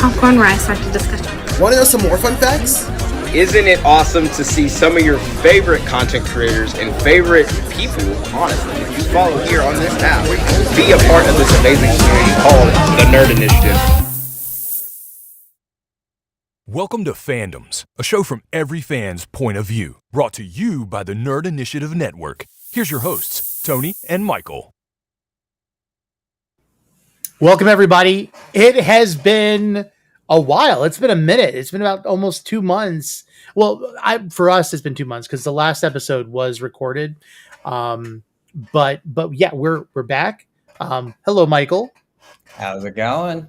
popcorn where I start the discussion. Want to know some more fun facts? Isn't it awesome to see some of your favorite content creators and favorite people, honestly, that you follow here on this app, be a part of this amazing community called the Nerd Initiative? Welcome to Fandoms, a show from every fan's point of view, brought to you by the Nerd Initiative Network. Here's your hosts, Tony and Michael. Welcome, everybody. It has been a while. It's been a minute. It's been about almost 2 months. Well, for us, it's been 2 months because the last episode was recorded. But yeah, we're back. Hello, Michael. How's it going?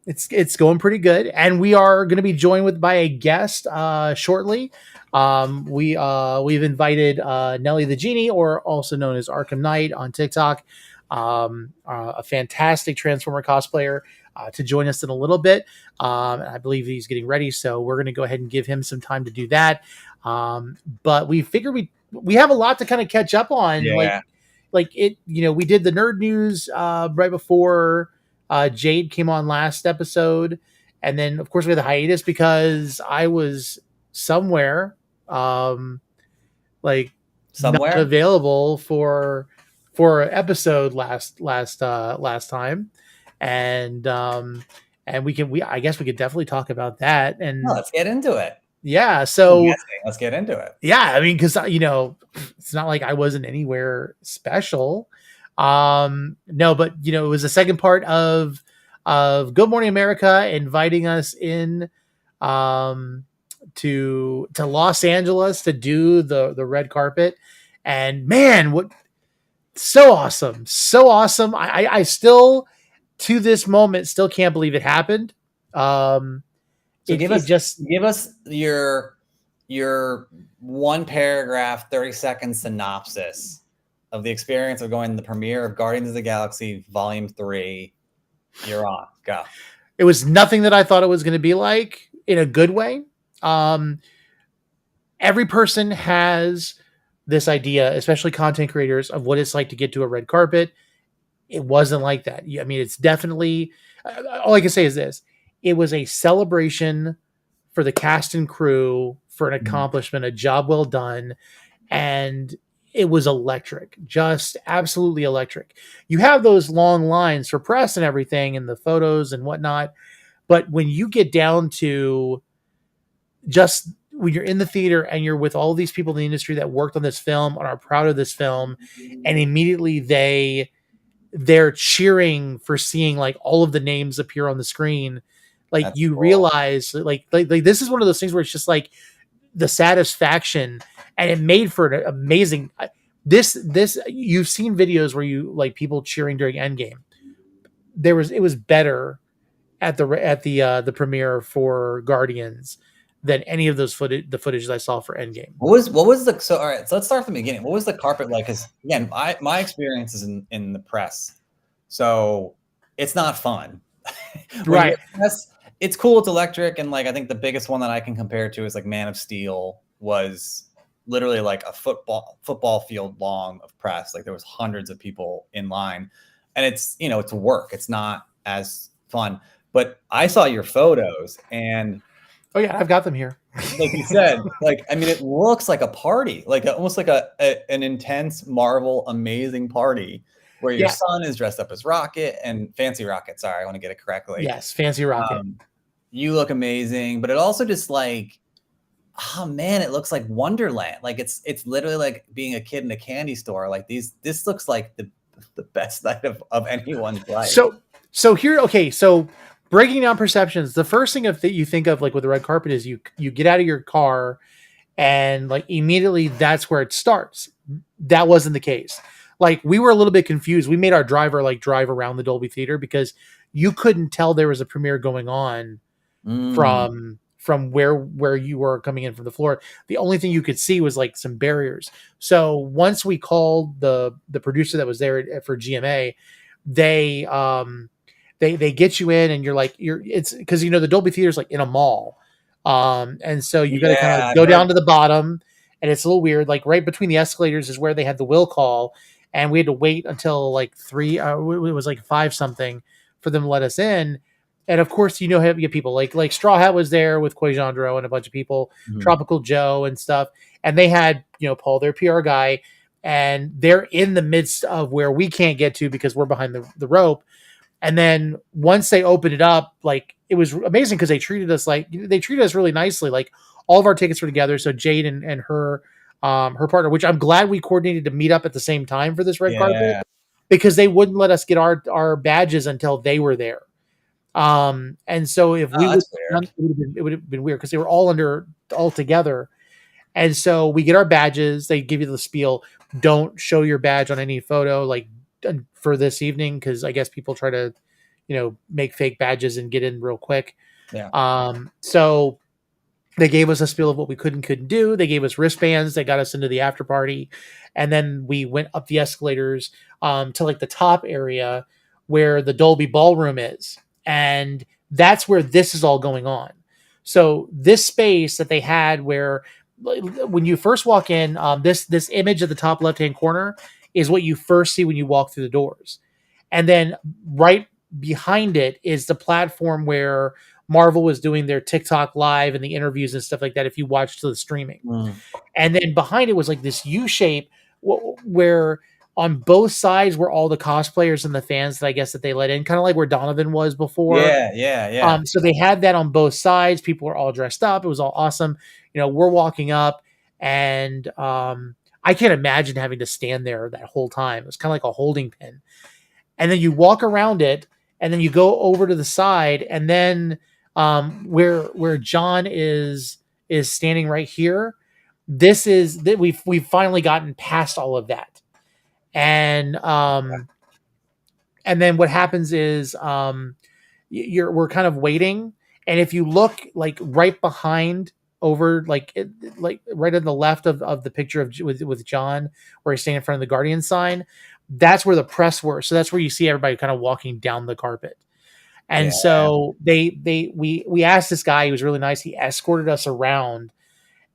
It's going pretty good, and we are going to be joined by a guest shortly. We've invited Nelly the Genie, or also known as Arkham Knight on TikTok, a fantastic Transformer cosplayer, to join us in a little bit. I believe he's getting ready, so we're going to go ahead and give him some time to do that. But we figure we have a lot to kind of catch up on. Yeah. Like it, we did the nerd news right before Jade came on last episode, and then of course we had the hiatus because I was somewhere not available for an episode last time, and I guess we could definitely talk about that. And let's get into it. Yeah, so let's get into it. Yeah, I mean, because it's not like I wasn't anywhere special. No, but it was the second part of Good Morning America inviting us in to Los Angeles to do the red carpet, and man, what so awesome. I still to this moment still can't believe it happened. Give us your one paragraph, 30-second synopsis of the experience of going to the premiere of Guardians of the Galaxy Volume 3. You're on. Go. It was nothing that I thought it was going to be like, in a good way. Every person has this idea, especially content creators, of what it's like to get to a red carpet. It wasn't like that. I mean, it's definitely, all I can say is this. It was a celebration for the cast and crew, for an accomplishment, a job well done. And it was electric, just absolutely electric. You have those long lines for press and everything and the photos and whatnot. But when you get down to just when you're in the theater and you're with all these people in the industry that worked on this film and are proud of this film, and immediately they're cheering for seeing like all of the names appear on the screen. Like, that's you cool. Realize like this is one of those things where it's just like the satisfaction, and it made for an amazing, this you've seen videos where you like people cheering during Endgame. It was better at the premiere for Guardians than any of those footage I saw for Endgame. All right, so let's start from the beginning. What was the carpet like? Because again, my experience is in the press, so it's not fun. Right. It's cool. It's electric, and like I think the biggest one that I can compare to is like Man of Steel was literally like a football field long of press. Like there was hundreds of people in line, and it's it's work. It's not as fun. But I saw your photos, and oh yeah, I've got them here. Like you said, like I mean, it looks like a party, like almost like an intense Marvel amazing party where your son is dressed up as Rocket and Fancy Rocket. Sorry, I want to get it correctly. Yes, Fancy Rocket. You look amazing, but it also just like, oh man, it looks like Wonderland. Like it's literally like being a kid in a candy store. Like this looks like the best night of anyone's life. So here, okay, so breaking down perceptions, the first thing that you think of like with the red carpet is you get out of your car and like immediately that's where it starts. That wasn't the case. Like we were a little bit confused. We made our driver like drive around the Dolby Theater because you couldn't tell there was a premiere going on from where you were coming in from the floor. The only thing you could see was like some barriers. So once we called the producer that was there for GMA, they get you in and it's because the Dolby Theater is like in a mall, and so you got to kind of go down to the bottom, and it's a little weird. Like right between the escalators is where they had the will call, and we had to wait until like 3. It was like 5 something for them to let us in. And of course, you get people like Straw Hat was there with Koi Jandro and a bunch of people, Tropical Joe and stuff. And they had, Paul, their PR guy, and they're in the midst of where we can't get to because we're behind the rope. And then once they opened it up, like, it was amazing because they treated us really nicely. Like, all of our tickets were together. So Jade and her partner, which I'm glad we coordinated to meet up at the same time for this red carpet, because they wouldn't let us get our badges until they were there. And so if we would, it would have been weird because they were all together. And so we get our badges. They give you the spiel. Don't show your badge on any photo, like, for this evening, because I guess people try to, make fake badges and get in real quick. Yeah. So they gave us a spiel of what we could and couldn't do. They gave us wristbands. They got us into the after party, and then we went up the escalators to like the top area where the Dolby Ballroom is, and that's where this is all going on. So this space that they had, where when you first walk in, this image at the top left-hand corner is what you first see when you walk through the doors. And then right behind it is the platform where Marvel was doing their TikTok live and the interviews and stuff like that, if you watched the streaming. And then behind it was like this U shape where on both sides were all the cosplayers and the fans that I guess that they let in, kind of like where Donovan was before. Yeah. So they had that on both sides. People were all dressed up. It was all awesome. We're walking up, and I can't imagine having to stand there that whole time. It was kind of like a holding pin. And then you walk around it, and then you go over to the side, and then where John is standing right here. This is that we've finally gotten past all of that. And then what happens is we're kind of waiting, and if you look like right behind over like right on the left of the picture with John, where he's standing in front of the Guardian sign, that's where the press were. So that's where you see everybody kind of walking down the carpet. And so we asked this guy, he was really nice. He escorted us around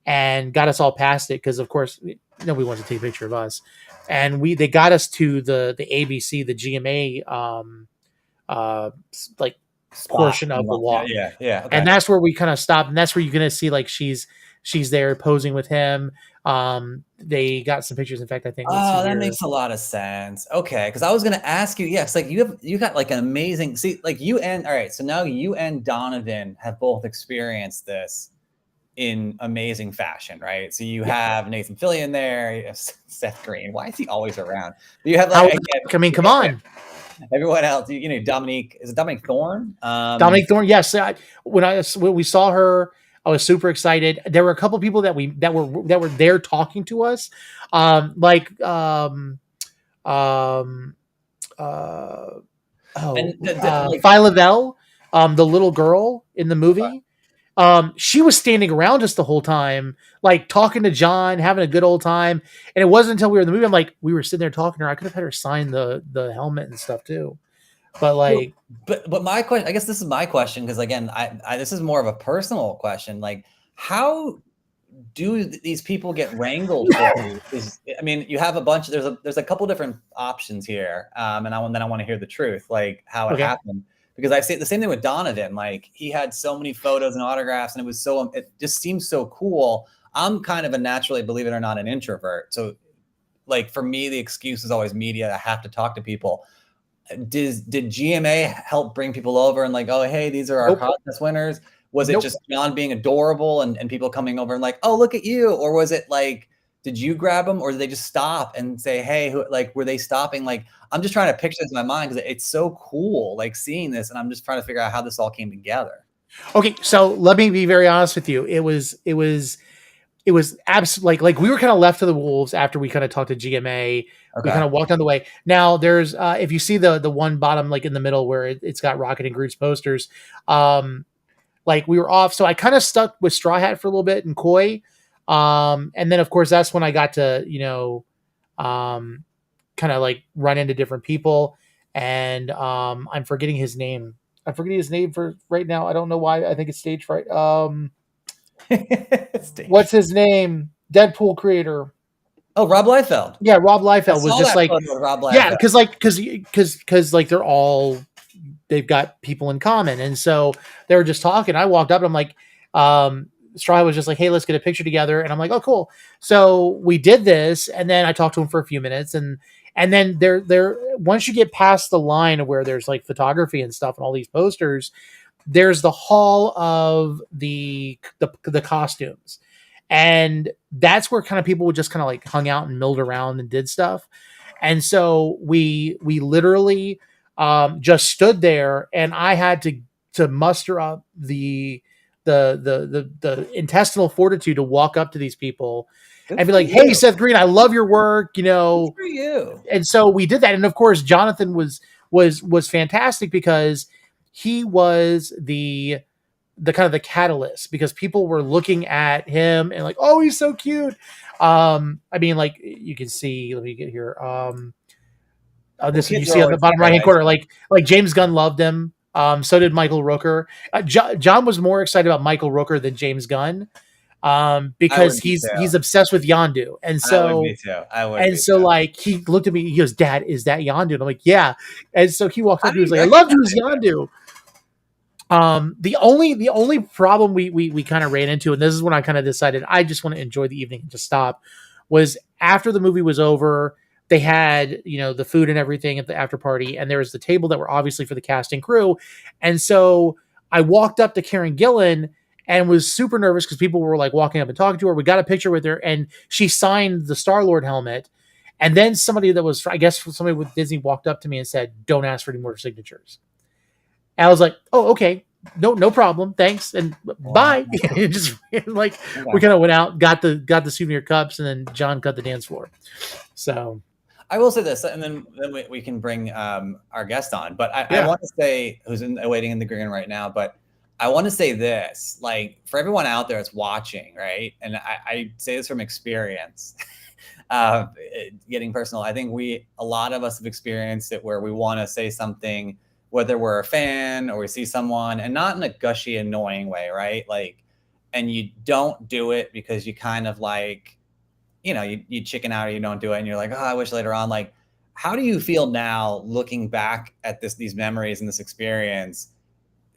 and got us all past it, because of course nobody wanted to take a picture of us. And they got us to the ABC, the GMA like spot, portion of the walk. Yeah. Okay. And that's where we kind of stopped, and that's where you're gonna see like she's there posing with him. They got some pictures. In fact, I think that makes a lot of sense. Okay, because I was gonna ask you, yes, like you got like an amazing all right. So now you and Donovan have both experienced this in amazing fashion, right? So you have Nathan Fillion there, you have Seth Green. Why is he always around? You have like, come on. Everyone else, Dominique, is it Dominique Thorne? Dominique Thorne, yes. When we saw her, I was super excited. There were a couple people that were there talking to us, Phi Lavelle, the little girl in the movie. She was standing around us the whole time, like talking to John, having a good old time. And it wasn't until we were in the movie, I'm like, we were sitting there talking to her. I could have had her sign the helmet and stuff too. But like, but my question, I guess this is my question, because again, I this is more of a personal question. Like, how do these people get wrangled for you? You have a bunch. There's a couple different options here, and then I want to hear the truth, like how it happened. Because I say the same thing with Donovan. Like, he had so many photos and autographs, and it just seems so cool. I'm kind of a naturally, believe it or not, an introvert. So like for me, the excuse is always media. I have to talk to people. Did GMA help bring people over and like, oh, hey, these are our contest winners? Was it just John being adorable and people coming over and like, oh, look at you? Or was it like, did you grab them, or did they just stop and say, hey, were they stopping? Like, I'm just trying to picture this in my mind because it's so cool, like seeing this, and I'm just trying to figure out how this all came together. Okay, so let me be very honest with you. It was absolutely like we were kind of left to the wolves after we kind of talked to GMA. Okay. We kind of walked on the way. Now there's if you see the one bottom, like in the middle where it's got Rocket and Groot's posters, like we were off. So I kind of stuck with Straw Hat for a little bit and Koi. And then of course that's when I got to, kind of like run into different people, and I'm forgetting his name. I'm forgetting his name for right now. I don't know why. I think it's stage fright. What's his name? Deadpool creator. Oh, Rob Liefeld. Yeah, Rob Liefeld was just like, Rob Liefeld. Yeah, because they're all they've got people in common. And so they were just talking. I walked up and I'm like, Stry was just like, hey, let's get a picture together. And I'm like, oh, cool. So we did this. And then I talked to him for a few minutes. And then there, once you get past the line of where there's like photography and stuff and all these posters, there's the hall of the costumes. And that's where kind of people would just kind of like hung out and milled around and did stuff. And so we literally just stood there, and I had to muster up the intestinal fortitude to walk up to these people and be like, "Hey, Seth Green, I love your work," you know. Good for you. And so we did that, and of course, Jonathan was fantastic because he was the kind of the catalyst, because people were looking at him and like, oh, he's so cute. I mean, like you can see, let me get here. This you see on the bottom right hand corner, like James Gunn loved him. So did Michael Rooker. John was more excited about Michael Rooker than James Gunn, because he's obsessed with Yondu, and so like he looked at me, he goes, "Dad, is that Yondu?" And I'm like, "Yeah." And so he walked up, he was like, "I loved you as Yondu." The only problem we kind of ran into, and this is when I kind of decided I just want to enjoy the evening and just stop, was after the movie was over, they had, you know, the food and everything at the after party, and there was the table that were obviously for the cast and crew. And so I walked up to Karen Gillan and was super nervous because people were like walking up and talking to her. We got a picture with her, and she signed the Star-Lord helmet. And then somebody that was, I guess somebody with Disney, walked up to me and said, "Don't ask for any more signatures." And I was like, "Oh, okay. No problem. Thanks." And bye. Just like, we kind of went out, got the souvenir cups, and then John cut the dance floor. So I will say this, and then we can bring our guest on. But I want to say, who's waiting in the green right now, but I want to say this, like, for everyone out there that's watching, right? And I say this from experience, getting personal. I think a lot of us have experienced it where we want to say something, whether we're a fan or we see someone, and not in a gushy, annoying way, right? Like, and you don't do it because you kind of like, you know, you chicken out or you don't do it, and you're like, oh, I wish later on. Like, how do you feel now looking back at these memories and this experience,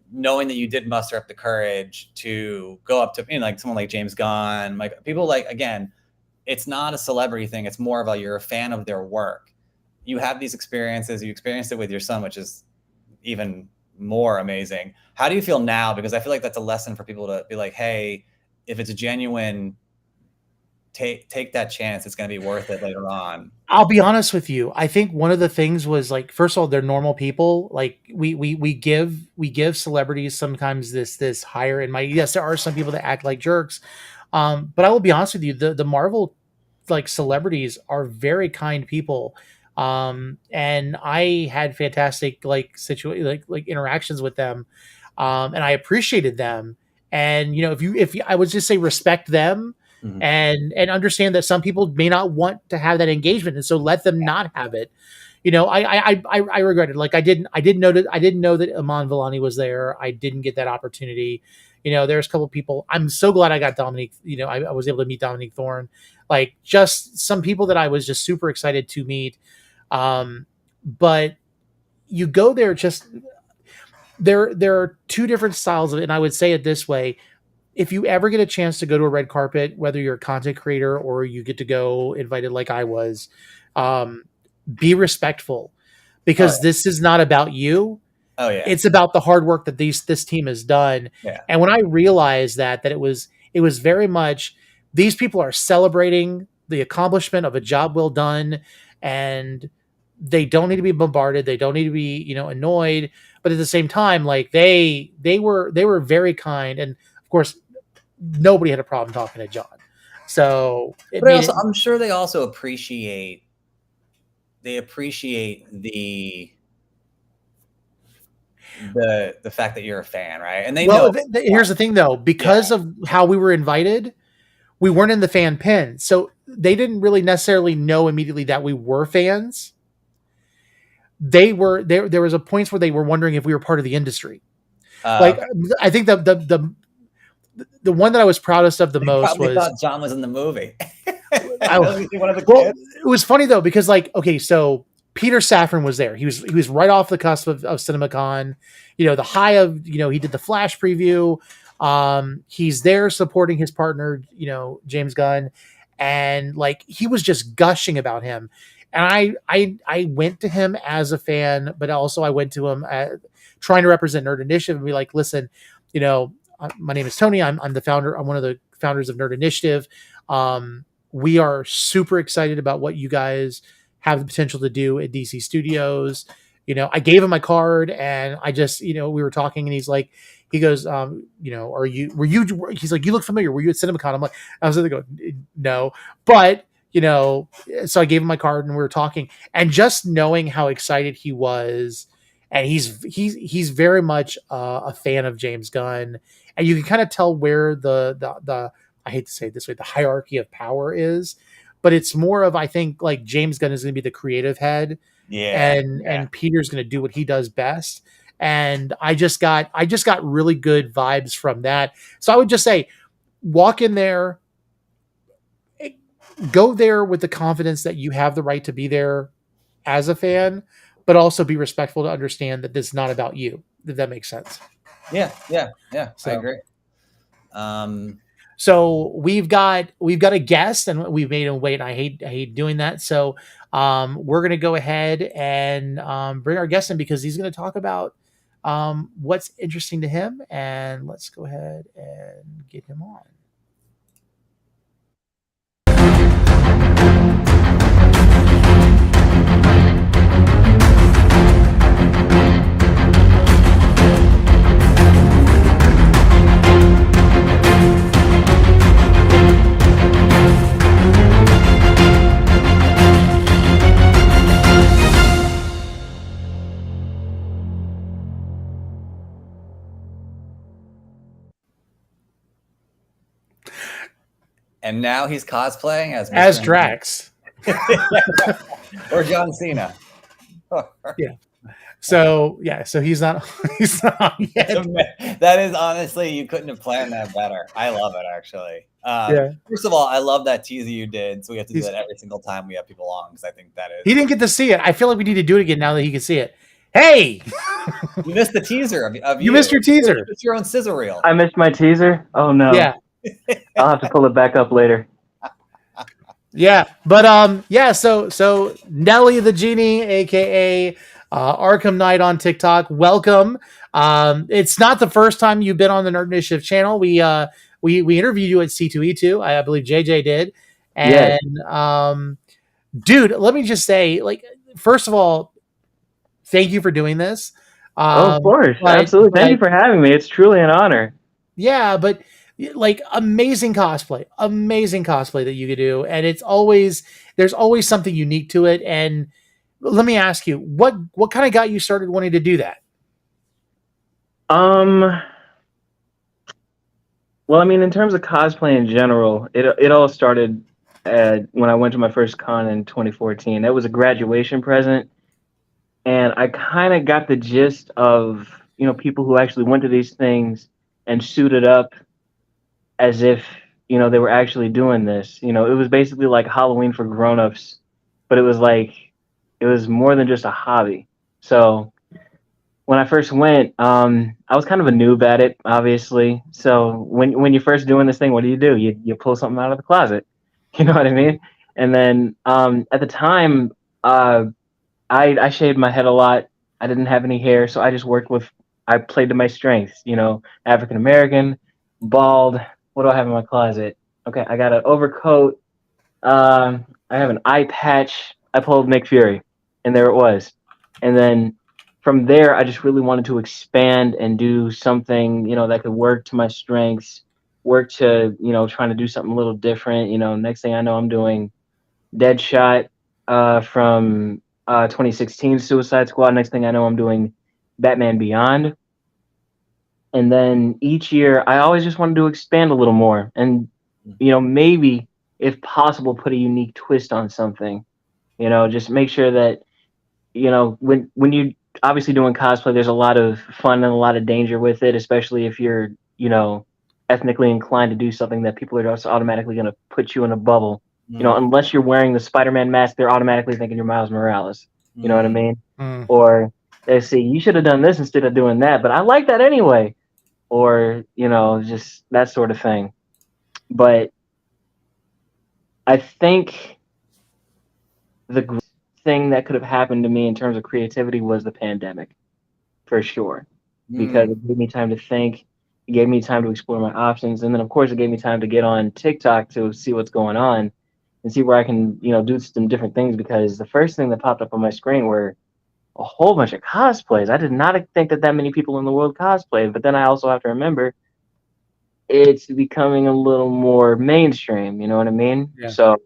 knowing that you did muster up the courage to go up to, you know, like someone like James Gunn, like people, like, again, it's not a celebrity thing. It's more about, you're a fan of their work. You have these experiences, you experienced it with your son, which is even more amazing. How do you feel now? Because I feel like that's a lesson for people to be like, hey, if it's a genuine, take that chance. It's going to be worth it later on. I'll be honest with you. I think one of the things was, like, first of all, they're normal people. Like, we give celebrities sometimes this higher and mighty. Yes, there are some people that act like jerks. But I will be honest with you, the Marvel, like, celebrities are very kind people. And I had fantastic, like, like interactions with them. And I appreciated them. And, you know, if you I would just say respect them. Mm-hmm. And understand that some people may not want to have that engagement, and so let them not have it. You know, I regretted, like, I didn't know that Iman Vellani was there. I didn't get that opportunity. You know, there's a couple of people. I'm so glad I got Dominique. You know, I was able to meet Dominique Thorne. Like, just some people that I was just super excited to meet. But you go there, just there are two different styles of it, and I would say it this way. If you ever get a chance to go to a red carpet, whether you're a content creator or you get to go invited like I was, be respectful, because this is not about you. Oh yeah. It's about the hard work that this team has done. Yeah. And when I realized that it was very much, these people are celebrating the accomplishment of a job well done, and they don't need to be bombarded. They don't need to be, you know, annoyed, but at the same time, like, they were very kind. And of course, nobody had a problem talking to John. So, I'm sure they also appreciate the fact that you're a fan, right? And they know. Here's the thing, though, because of how we were invited, we weren't in the fan pin, so they didn't really necessarily know immediately that we were fans. They were there. There was a point where they were wondering if we were part of the industry. Like, I think the one that I was proudest of the most was, thought John was in the movie. It was funny though, because, like, okay, so Peter Safran was there. He was right off the cusp of CinemaCon. The high of he did the Flash preview. He's there supporting his partner, James Gunn, and like he was just gushing about him. And I went to him as a fan, but also I went to him trying to represent Nerd Initiative and be like, listen, my name is Tony. I'm the founder. I'm one of the founders of Nerd Initiative. We are super excited about what you guys have the potential to do at DC Studios. I gave him my card and I just, we were talking and he goes, he's like, you look familiar. Were you at CinemaCon? I'm like, I was going to go, no, but so I gave him my card and we were talking and just knowing how excited he was. And he's very much a fan of James Gunn, and you can kind of tell where the I hate to say it this way, the hierarchy of power is, but it's more of, I think, like James Gunn is going to be the creative head, and Peter's going to do what he does best. And I just got really good vibes from that. So I would just say, walk in there, go there with the confidence that you have the right to be there as a fan, but also be respectful to understand that this is not about you. If that makes sense. Yeah. So, I agree. So we've got a guest, and we've made him wait. And I hate doing that. So we're gonna go ahead and bring our guest in because he's gonna talk about what's interesting to him. And let's go ahead and get him on. And now he's cosplaying as Drax or John Cena. Yeah. So he's not yet. That is honestly, you couldn't have planned that better. I love it actually. First of all, I love that teaser you did. So we have to do that every single time we have people on because I think that is. He didn't get to see it. I feel like we need to do it again now that he can see it. Hey, you missed the teaser of you missed your teaser. It's your own scissor reel. I missed my teaser. Oh no. Yeah. I'll have to pull it back up later. Yeah, but so Nelly the Genie, aka Arkham Knight on TikTok, welcome. It's not the first time you've been on the Nerd Initiative channel. We interviewed you at C2E2. I believe JJ did. And dude, let me just say, like, first of all, thank you for doing this. Of course, absolutely. Thank you for having me. It's truly an honor. Yeah, but like amazing cosplay that you could do, and there's always something unique to it. And let me ask you, what kind of got you started wanting to do that? Well, I mean, in terms of cosplay in general, it all started when I went to my first con in 2014. It was a graduation present, and I kind of got the gist of people who actually went to these things and suited up as if they were actually doing this. It was basically like Halloween for grown-ups, but it was more than just a hobby. So when I first went, I was kind of a noob at it, obviously. So when you're first doing this thing, what do? You pull something out of the closet, you know what I mean? And then at the time, I shaved my head a lot. I didn't have any hair, so I played to my strengths. African American, bald. What do I have in my closet? Okay, I got an overcoat. I have an eye patch. I pulled Nick Fury, and there it was. And then from there, I just really wanted to expand and do something, that could work to my strengths, work to, trying to do something a little different. Next thing I know, I'm doing Deadshot from 2016 Suicide Squad. Next thing I know, I'm doing Batman Beyond. And then each year, I always just wanted to expand a little more and, maybe, if possible, put a unique twist on something. Just make sure that, when you obviously doing cosplay, there's a lot of fun and a lot of danger with it, especially if you're, ethnically inclined to do something that people are just automatically going to put you in a bubble. Unless you're wearing the Spider-Man mask, they're automatically thinking you're Miles Morales. You know what I mean? Mm. Or they say, you should have done this instead of doing that, but I like that anyway. Or, just that sort of thing. But I think the thing that could have happened to me in terms of creativity was the pandemic, for sure. Because it gave me time to think, it gave me time to explore my options, and then of course it gave me time to get on TikTok to see what's going on and see where I can, do some different things. Because the first thing that popped up on my screen were a whole bunch of cosplays. I did not think that many people in the world cosplayed, but then I also have to remember it's becoming a little more mainstream. You know what I mean? Yeah. So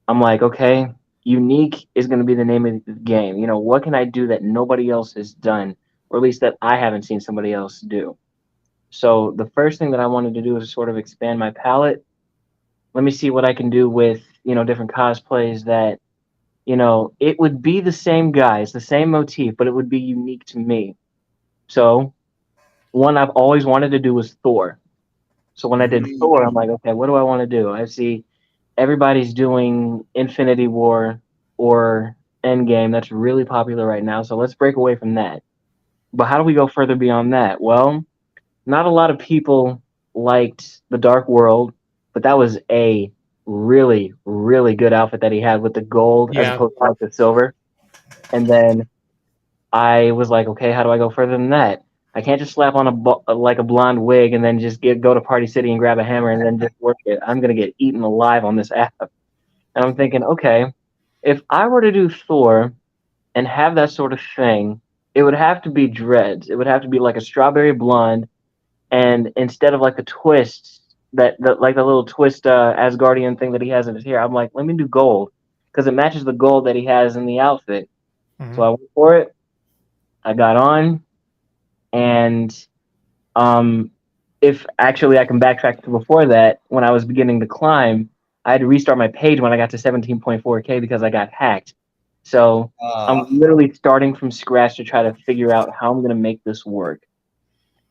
I'm like, okay, unique is going to be the name of the game. What can I do that nobody else has done, or at least that I haven't seen somebody else do? So the first thing that I wanted to do is sort of expand my palette. Let me see what I can do with, different cosplays that, it would be the same guys, the same motif, but it would be unique to me. So one I've always wanted to do was Thor. So when I did Thor, I'm like, okay, what do I want to do? I see everybody's doing Infinity War or Endgame. That's really popular right now. So let's break away from that. But how do we go further beyond that? Well, not a lot of people liked the Dark World, but that was a really, really good outfit that he had with the gold as Yeah. opposed to like the silver. And then I was like, okay, how do I go further than that? I can't just slap on a blonde wig and then just go to Party City and grab a hammer and then just work it. I'm gonna get eaten alive on this app. And I'm thinking, okay, if I were to do Thor and have that sort of thing, it would have to be dreads. It would have to be like a strawberry blonde, and instead of like the twists like the little twist Asgardian thing that he has in his hair, I'm like, let me do gold because it matches the gold that he has in the outfit. Mhm. So I went for it. I got on, and if actually I can backtrack to before that, when I was beginning to climb, I had to restart my page when I got to 17.4K because I got hacked. So I'm literally starting from scratch to try to figure out how I'm going to make this work.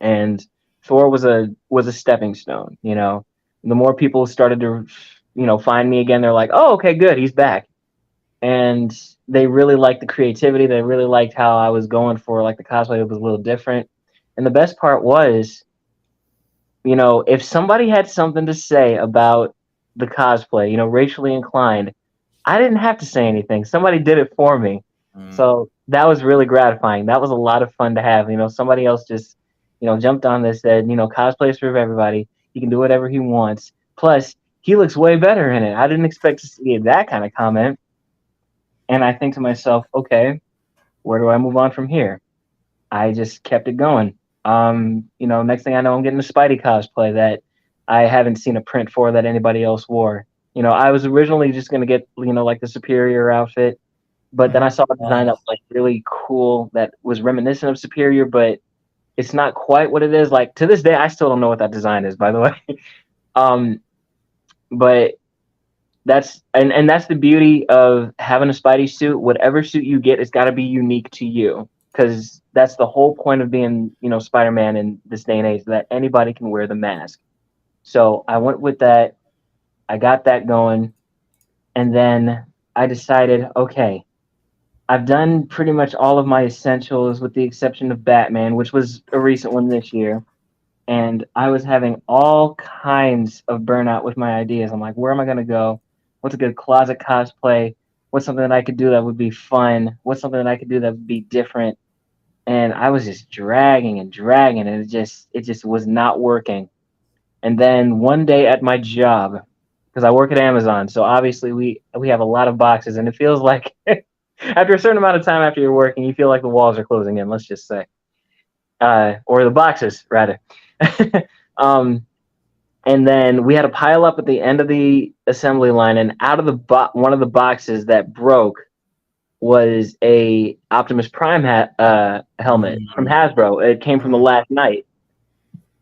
And Thor was a stepping stone. The more people started to, find me again, they're like, oh, okay, good, he's back. And they really liked the creativity. They really liked how I was going for like the cosplay. It was a little different. And the best part was, if somebody had something to say about the cosplay, racially inclined, I didn't have to say anything. Somebody did it for me. So that was really gratifying. That was a lot of fun to have. Somebody else just, jumped on this, said, cosplay is for everybody. He can do whatever he wants. Plus, he looks way better in it. I didn't expect to see that kind of comment. And I think to myself, okay, where do I move on from here? I just kept it going. Next thing I know, I'm getting a Spidey cosplay that I haven't seen a print for that anybody else wore. I was originally just going to get, like the Superior outfit, but then I saw a design that was like really cool that was reminiscent of Superior, but it's not quite what it is. Like to this day, I still don't know what that design is, by the way. But that's the beauty of having a Spidey suit. Whatever suit you get, it's got to be unique to you, because that's the whole point of being, Spider-Man in this day and age, that anybody can wear the mask. So I went with that. I got that going, and then I decided, okay, I've done pretty much all of my essentials with the exception of Batman, which was a recent one this year. And I was having all kinds of burnout with my ideas. I'm like, where am I going to go? What's a good closet cosplay? What's something that I could do that would be fun? What's something that I could do that would be different? And I was just dragging, and it just was not working. And then one day at my job, because I work at Amazon, so obviously we have a lot of boxes, and it feels like after a certain amount of time after you're working, you feel like the walls are closing in, let's just say. Or the boxes, rather. And then we had a pile up at the end of the assembly line, and out of the one of the boxes that broke was a Optimus Prime helmet from Hasbro. It came from the last night.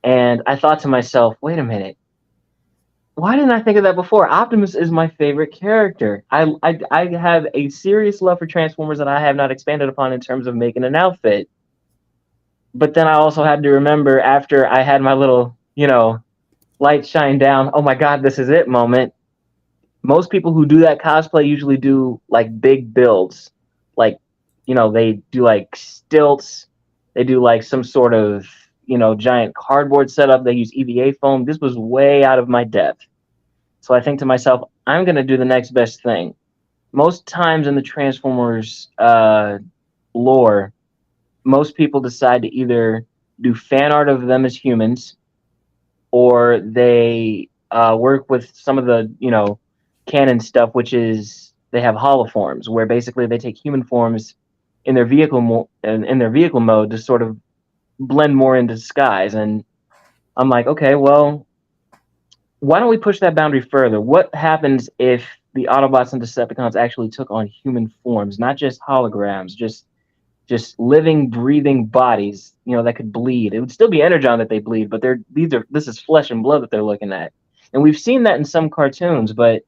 And I thought to myself, wait a minute, why didn't I think of that before? Optimus is my favorite character. I have a serious love for Transformers that I have not expanded upon in terms of making an outfit. But then I also had to remember, after I had my little, light shine down, oh my God, this is it moment. Most people who do that cosplay usually do like big builds, like they do like stilts, they do like some sort of giant cardboard setup. They use EVA foam. This was way out of my depth. So I think to myself, I'm going to do the next best thing. Most times in the Transformers lore, most people decide to either do fan art of them as humans, or they work with some of the canon stuff, which is they have holoforms, where basically they take human forms in their vehicle mode to sort of blend more into disguise. And I'm like, okay, well, why don't we push that boundary further? What happens if the Autobots and Decepticons actually took on human forms, not just holograms, just living, breathing bodies, that could bleed? It would still be Energon that they bleed, but this is flesh and blood that they're looking at. And we've seen that in some cartoons, but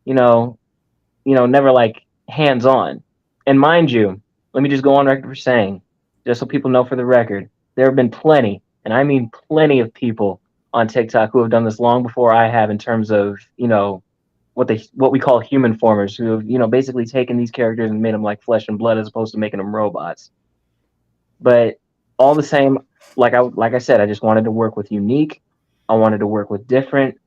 never like hands on. And mind you, let me just go on record for saying, just so people know for the record, there have been plenty, and I mean plenty of people on TikTok who have done this long before I have, in terms of, what we call human formers, who have, basically taken these characters and made them like flesh and blood as opposed to making them robots. But all the same, like I said, I just wanted to work with unique. I wanted to work with different.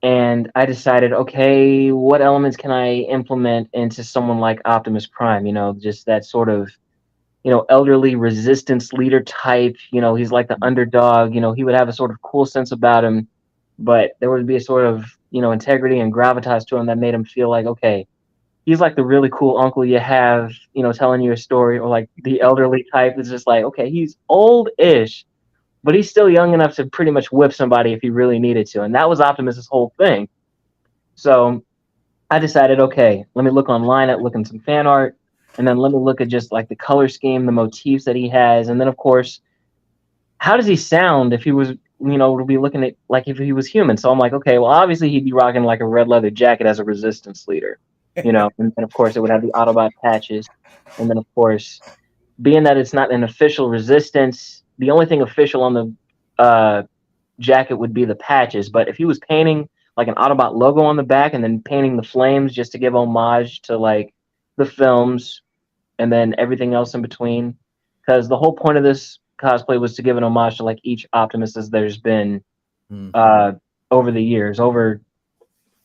And I decided, okay, what elements can I implement into someone like Optimus Prime? Just that sort of, elderly resistance leader type. He's like the underdog. He would have a sort of cool sense about him, but there would be a sort of, integrity and gravitas to him that made him feel like, okay, he's like the really cool uncle you have, telling you a story, or like the elderly type is just like, okay, he's old-ish, but he's still young enough to pretty much whip somebody if he really needed to. And that was Optimus's whole thing. So I decided, okay, let me look online at looking some fan art, and then let me look at just like the color scheme, the motifs that he has, and then of course, how does he sound if he was, to be looking at like if he was human? So I'm like, okay, well, obviously he'd be rocking like a red leather jacket as a resistance leader, and of course it would have the Autobot patches, and then of course, being that it's not an official resistance, the only thing official on the jacket would be the patches. But if he was painting like an Autobot logo on the back and then painting the flames just to give homage to like the films and then everything else in between, because the whole point of this cosplay was to give an homage to like each Optimus as there's been over the years.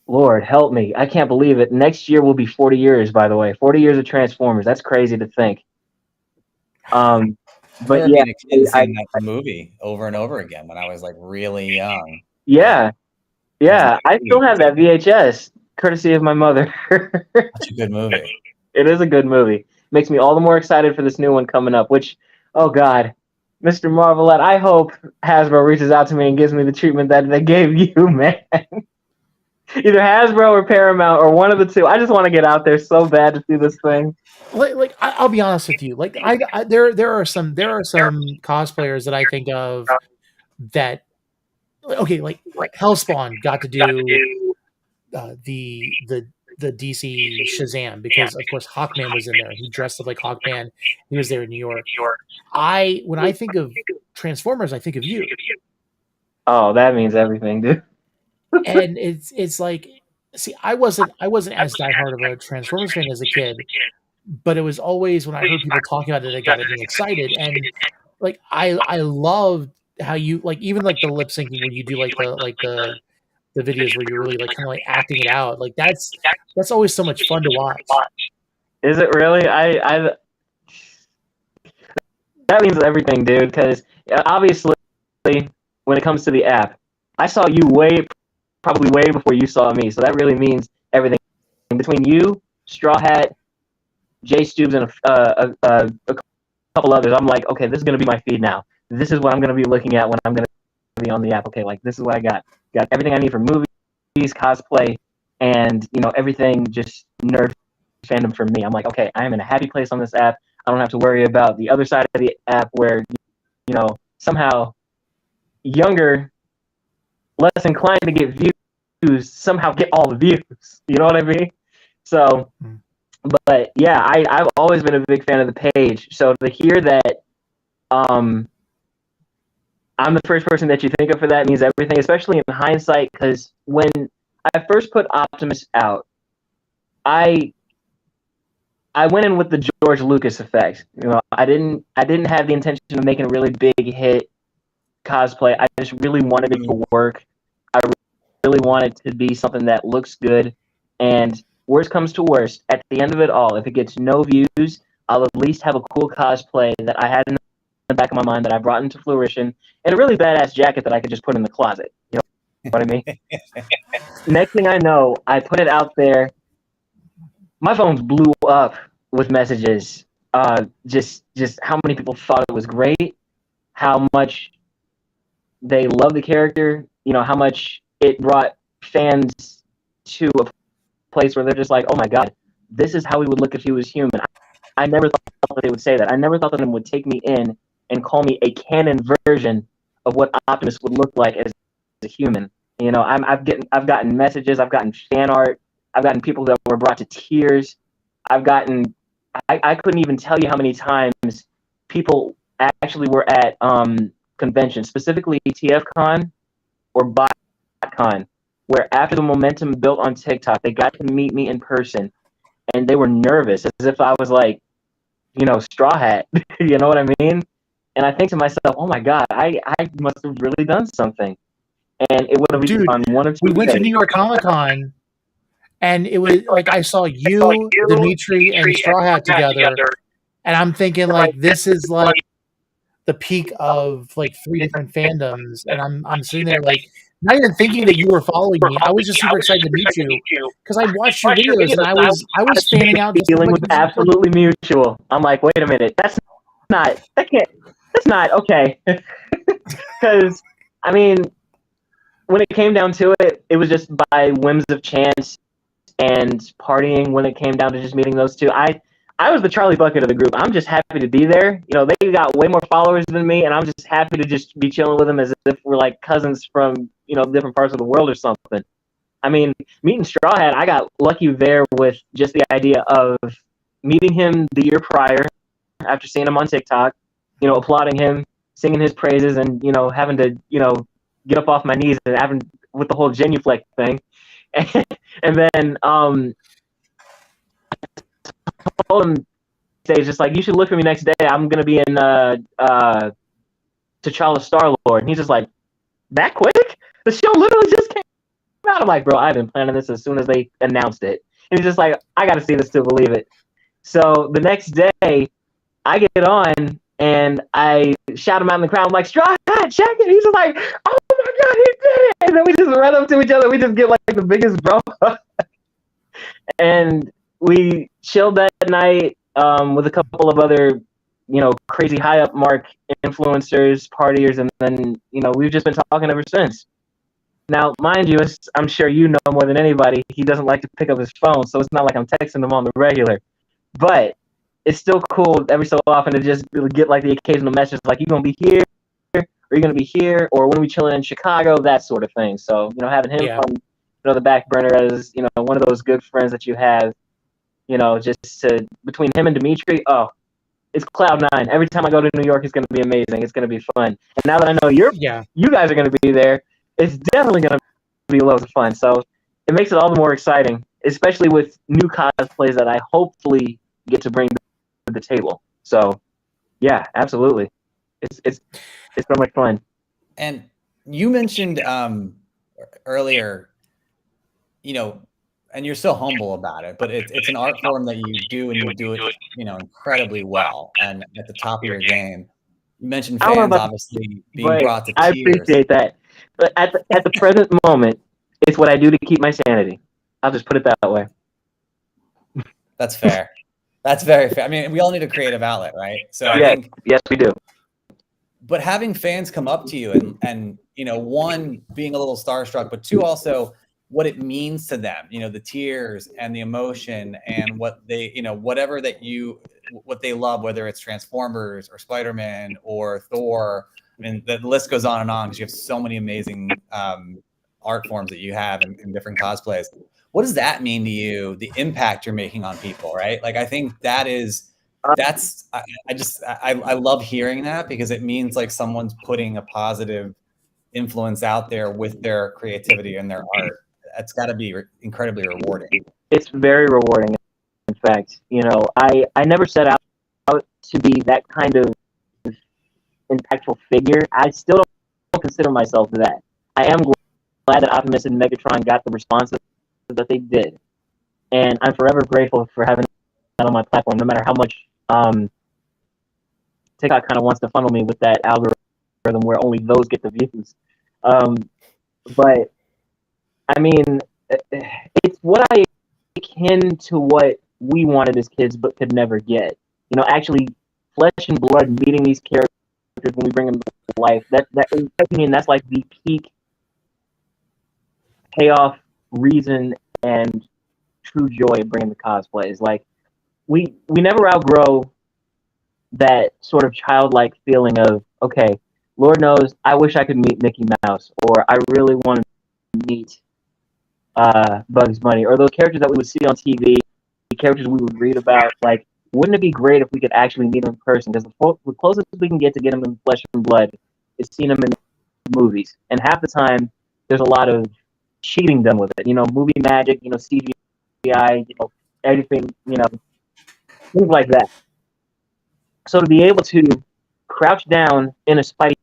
Lord help me, I can't believe it. Next year will be 40 years, by the way. 40 years of Transformers. That's crazy to think. But yeah, seeing that movie over and over again when I was like really young. Yeah, I still have that VHS, courtesy of my mother. Such a good movie. It is a good movie. Makes me all the more excited for this new one coming up. Which, oh God, Mr. Marvelette, I hope Hasbro reaches out to me and gives me the treatment that they gave you, man. Either Hasbro or Paramount or one of the two. I just want to get out there so bad to see this thing. Like I'll be honest with you. Like there are some cosplayers that I think of that. Okay, like Hellspawn got to do the DC Shazam because of course Hawkman was in there. He dressed up like Hawkman. He was there in New York. When I think of Transformers, I think of you. Oh, that means everything, dude. And it's like, see, I wasn't as diehard of a Transformers fan as a kid, but it was always when I heard people talking about it, it got me excited. And like I loved how you like even like the lip syncing when you do like the videos where you're really like kind of like acting it out. Like that's always so much fun to watch. Is it really? I that means everything, dude. Because obviously, when it comes to the app, I saw you probably way before you saw me. So that really means everything. Between you, Straw Hat, Jay Stubes, and a couple others, I'm like, okay, this is gonna be my feed now. This is what I'm gonna be looking at when I'm gonna be on the app. Okay, like this is what I got. Got everything I need for movies, cosplay, and everything just nerd fandom for me. I'm like, okay, I am in a happy place on this app. I don't have to worry about the other side of the app where somehow younger, less inclined to get views somehow get all the views. You know what I mean? So, but yeah, I've always been a big fan of the page. So to hear that I'm the first person that you think of for that means everything, especially in hindsight, because when I first put Optimus out, I I went in with the George Lucas effect. I didn't have the intention of making a really big hit cosplay. I just really wanted it to work. I really want it to be something that looks good. And worst comes to worst, at the end of it all, if it gets no views, I'll at least have a cool cosplay that I had in the back of my mind that I brought into fruition, and a really badass jacket that I could just put in the closet. You know what I mean? Next thing I know, I put it out there. My phones blew up with messages. Just how many people thought it was great, how much they love the character, how much it brought fans to a place where they're just like, oh my god, this is how he would look if he was human. I never thought that they would say that. I never thought that they would take me in and call me a canon version of what Optimus would look like as a human. I've gotten messages, I've gotten fan art, I've gotten people that were brought to tears. I couldn't even tell you how many times people actually were at conventions, specifically TFCon or BotCon, where after the momentum built on TikTok, they got to meet me in person, and they were nervous, as if I was like, Straw Hat. You know what I mean? And I think to myself, oh my god, I must have really done something. And it would have been on one of two we went days. to New York Comic Con, and it was like I saw you, Dimitri, and Straw Hat together, and I'm thinking like this is like the peak of like 3 different fandoms, and I'm sitting there like not even thinking that you were following me. I was just super excited to meet you because I watched your videos and I was fanning out. The feeling was absolutely mutual. I'm like, wait a minute, that's not okay. Because I mean, when it came down to it, it was just by whims of chance and partying. When it came down to just meeting those two, I was the Charlie Bucket of the group. I'm just happy to be there. They got way more followers than me, and I'm just happy to just be chilling with them as if we're like cousins from, different parts of the world or something. I mean, meeting Straw Hat, I got lucky there with just the idea of meeting him the year prior after seeing him on TikTok, applauding him, singing his praises, and, having to, get up off my knees and having with the whole genuflect thing. And then, told him stage just like, you should look for me next day. I'm gonna be in T'Challa Star-Lord. And he's just like, that quick? The show literally just came out. I'm like, bro, I've been planning this as soon as they announced it. And he's just like, I gotta see this to believe it. So the next day I get on and I shout him out in the crowd. I'm like, Straw Hat, check it. He's just like, oh my god, he did it. And then we just run up to each other. We just get like the biggest bro. And we chilled that night with a couple of other, crazy high up mark influencers, partiers, and then, we've just been talking ever since. Now, mind you, as I'm sure you know more than anybody, he doesn't like to pick up his phone, so it's not like I'm texting him on the regular. But it's still cool every so often to just get like the occasional message like, you gonna be here, or you gonna be here, or when we chilling in Chicago, that sort of thing. So, having him on the back burner as, one of those good friends that you have, just to, between him and Dimitri, it's cloud nine. Every time I go to New York, it's going to be amazing. It's going to be fun. And now that I know you guys are going to be there, it's definitely going to be loads of fun. So it makes it all the more exciting, especially with new cosplays that I hopefully get to bring to the table. So yeah, absolutely. It's so much fun. And you mentioned earlier, and you're so humble about it, but it's an art form that you do, and you do it, incredibly well and at the top of your game. You mentioned fans obviously being brought to tears. I appreciate that. But at the present moment, it's what I do to keep my sanity. I'll just put it that way. That's fair. That's very fair. I mean, we all need a creative outlet, right? So yes, we do. But having fans come up to you and one, being a little starstruck, but two, also what it means to them, the tears and the emotion and what they, whatever what they love, whether it's Transformers or Spider-Man or Thor. I mean, the list goes on because you have so many amazing art forms that you have in different cosplays. What does that mean to you, the impact you're making on people, right? Like, I think I love hearing that, because it means like someone's putting a positive influence out there with their creativity and their art. That's got to be incredibly rewarding. It's very rewarding. In fact. I never set out to be that kind of impactful figure. I still don't consider myself that. I am glad that Optimus and Megatron got the response that they did, and I'm forever grateful for having that on my platform. No matter how much TikTok kind of wants to funnel me with that algorithm where only those get the views. But I mean, it's what I akin to what we wanted as kids but could never get. Actually, flesh and blood meeting these characters when we bring them to life. That in my opinion, that's like the peak payoff, reason, and true joy of bringing the cosplays. Like we never outgrow that sort of childlike feeling of, okay, Lord knows, I wish I could meet Mickey Mouse, or I really want to meet Bugs Bunny, or those characters that we would see on TV, characters we would read about. Like, wouldn't it be great if we could actually meet them in person? Because the closest we can get to get them in flesh and blood is seeing them in movies, and half the time there's a lot of cheating done with it. Movie magic, CGI, everything, things like that. So to be able to crouch down in a Spidey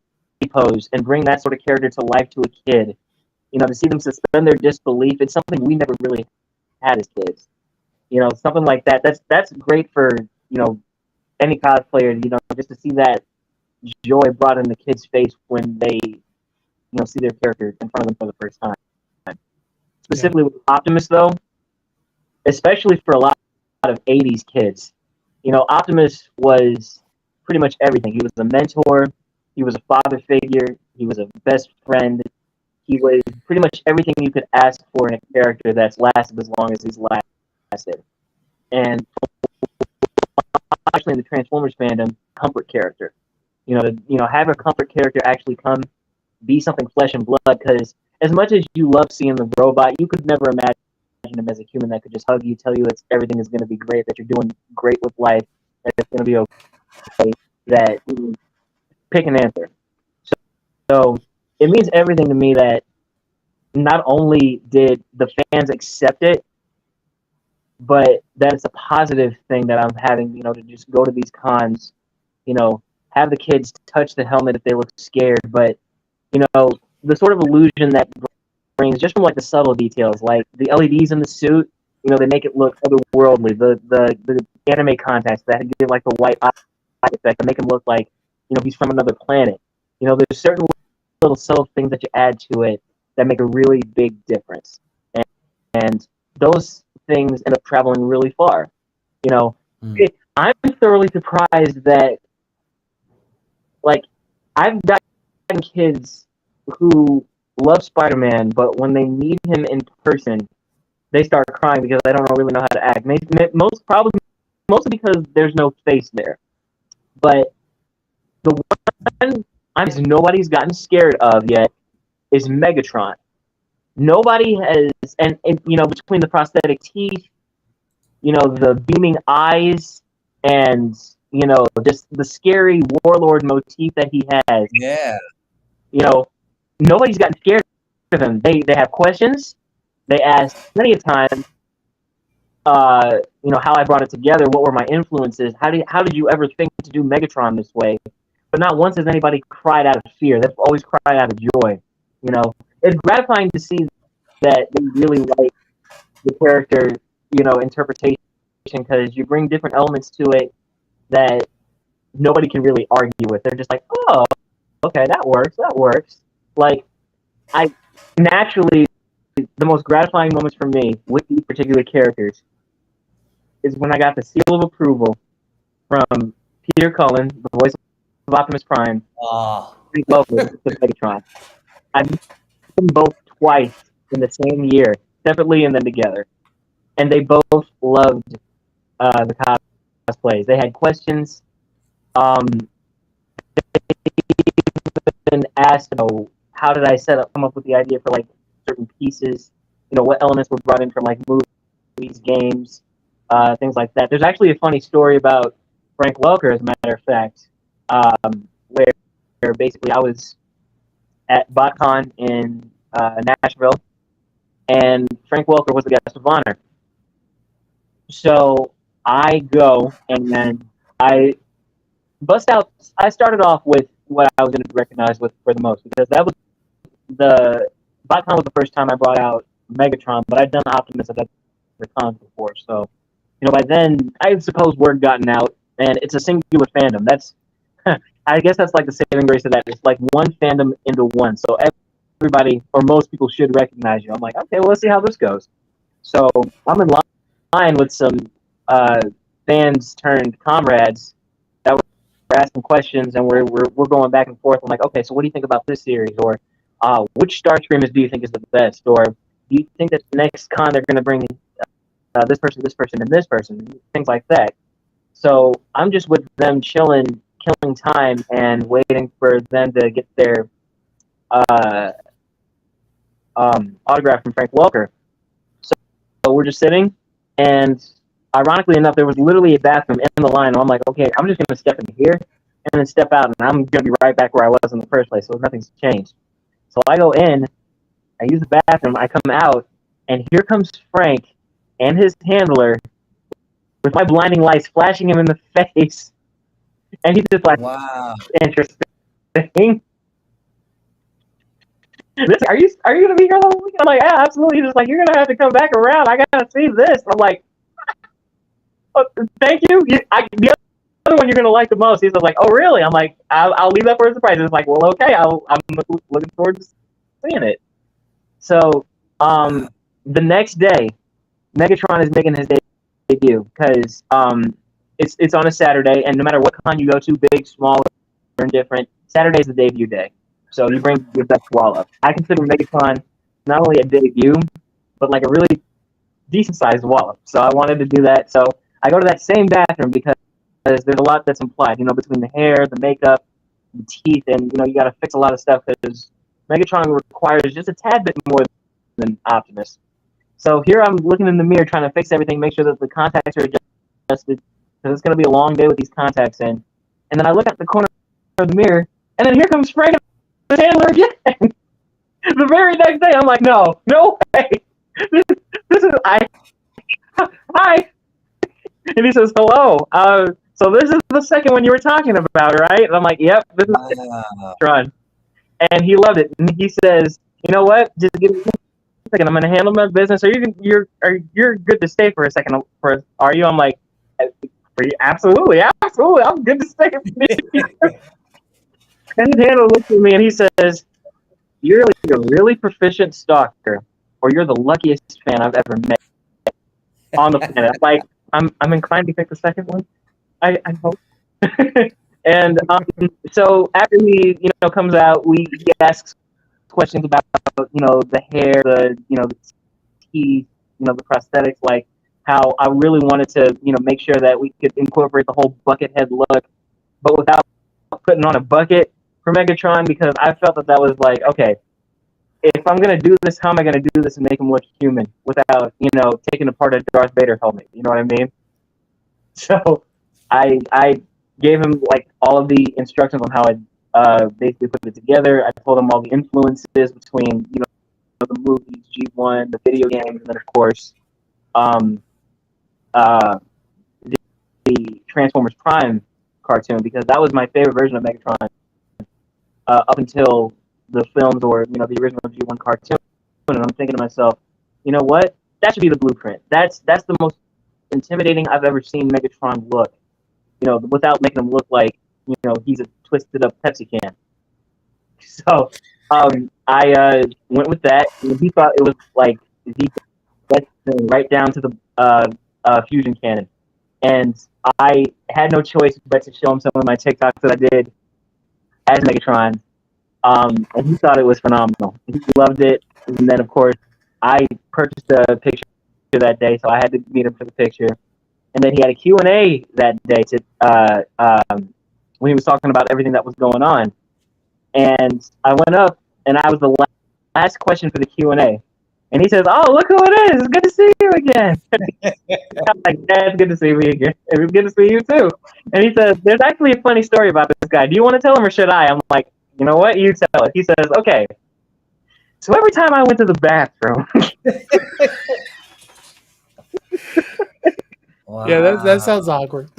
pose and bring that sort of character to life to a kid, to see them suspend their disbelief, it's something we never really had as kids. Something like that. That's great for any cosplayer. Just to see that joy brought in the kid's face when they see their character in front of them for the first time. Specifically with Optimus, though, especially for a lot of '80s kids, Optimus was pretty much everything. He was a mentor. He was a father figure. He was a best friend. He was pretty much everything you could ask for in a character that's lasted as long as he's lasted. And actually in the Transformers fandom, comfort character. Have a comfort character actually come be something flesh and blood, because as much as you love seeing the robot, you could never imagine him as a human that could just hug you, tell you everything is going to be great, that you're doing great with life, that it's going to be okay, that pick an answer. So it means everything to me that not only did the fans accept it, but that it's a positive thing that I'm having, to just go to these cons, have the kids touch the helmet if they look scared, but, the sort of illusion that brings just from like the subtle details, like the LEDs in the suit, they make it look otherworldly. The anime contacts that give like the white eye effect, that make him look like, he's from another planet. There's certain little subtle things that you add to it that make a really big difference. And those things end up traveling really far. I'm thoroughly surprised that, like, I've gotten kids who love Spider-Man, but when they meet him in person, they start crying because they don't really know how to act. Mostly because there's no face there. But the one nobody's gotten scared of yet is Megatron. Nobody has, and between the prosthetic teeth, the beaming eyes, and just the scary warlord motif that he has. Yeah. Nobody's gotten scared of him. They have questions. They ask plenty of times, how I brought it together. What were my influences? How did you ever think to do Megatron this way? But not once has anybody cried out of fear. They've always cried out of joy. It's gratifying to see that they really like the character, interpretation, because you bring different elements to it that nobody can really argue with. They're just like, oh, okay, that works. Like, I naturally, the most gratifying moments for me with these particular characters is when I got the seal of approval from Peter Cullen, the voice of Optimus Prime, to Megatron. I met them both twice in the same year, separately and then together, and they both loved the cosplays. They had questions. They asked, how did I come up with the idea for like certain pieces? What elements were brought in from like movies, games, things like that. There's actually a funny story about Frank Welker, as a matter of fact, where basically I was at BotCon in Nashville, and Frank Welker was the guest of honor. So I go and then I bust out. I started off with what I was going to recognize with for the most because that was the BotCon was the first time I brought out Megatron, but I'd done Optimus at the cons before, so by then I suppose word gotten out, and it's a singular fandom. That's I guess that's like the saving grace of that. It's like one fandom into one, so everybody or most people should recognize you. I'm like, okay, well, let's see how this goes. So I'm in line with some fans turned comrades that were asking questions, and we're going back and forth. I'm like, okay, so what do you think about this series, or which Starscreamers do you think is the best, or do you think that the next con they're going to bring this person, and this person, things like that. So I'm just with them chilling, killing time, and waiting for them to get their autograph from Frank Welker. So we're just sitting, and ironically enough, there was literally a bathroom in the line. And I'm like, okay, I'm just going to step in here and then step out, and I'm going to be right back where I was in the first place. So nothing's changed. So I go in, I use the bathroom, I come out, and here comes Frank and his handler with my blinding lights flashing him in the face. And he's just like, wow, interesting. Are you going to be here the whole week? I'm like, yeah, absolutely. He's just like, you're going to have to come back around. I got to see this. I'm like, oh, thank you. The other one you're going to like the most. He's like, oh, really? I'm like, I'll leave that for a surprise. It's like, well, okay. I'm looking forward to seeing it. So the next day, Megatron is making his debut because it's on a Saturday, and no matter what con you go to, big, small, or indifferent, Saturday's the debut day. So you bring your best wallop. I consider Megatron not only a debut, but like a really decent-sized wallop. So I wanted to do that. So I go to that same bathroom because there's a lot that's implied, between the hair, the makeup, the teeth, and, you got to fix a lot of stuff because Megatron requires just a tad bit more than Optimus. So here I'm looking in the mirror trying to fix everything, make sure that the contacts are adjusted, because it's going to be a long day with these contacts in. And then I look at the corner of the mirror, and then here comes Frank and his handler again. The very next day, I'm like, no way. This is hi. And he says, hello. So this is the second one you were talking about, right? And I'm like, yep, this is Megatron. And he loved it. And he says, you know what? Just give me a second. I'm going to handle my business. You're good to stay for a second. Are you? I'm like, absolutely. I'm good to stay. And his handler looks at me and he says, you're like a really proficient stalker, or you're the luckiest fan I've ever met on the planet. Like, I'm inclined to pick the second one. I hope. And so after he comes out, he asks questions about the hair, the teeth, the prosthetics, like how I really wanted to make sure that we could incorporate the whole bucket head look, but without putting on a bucket for Megatron, because I felt that was like, okay, if I'm gonna do this, how am I gonna do this and make him look human without taking apart a Darth Vader helmet? You know what I mean? So I gave him like all of the instructions on how I basically put it together. I told him all the influences between the movies, G1, the video games, and then of course the Transformers Prime cartoon, because that was my favorite version of Megatron up until the films or the original G1 cartoon. And I'm thinking to myself, you know what? That should be the blueprint. That's the most intimidating I've ever seen Megatron look. Without making him look like he's a twisted up Pepsi can. So I went with that. And he thought it was like the best thing, right down to the fusion cannon. And I had no choice but to show him some of my TikToks that I did as Megatron. And he thought it was phenomenal. He loved it. And then, of course, I purchased a picture that day, so I had to meet him for the picture. And then he had a Q&A that day when he was talking about everything that was going on. And I went up, and I was the last question for the Q&A. And he says, oh, look who it is. It's good to see you again. I'm like, yeah, it's good to see me again. It's good to see you, too. And he says, there's actually a funny story about this guy. Do you want to tell him or should I? I'm like, you know what? You tell it. He says, okay. So every time I went to the bathroom, Yeah, that sounds awkward.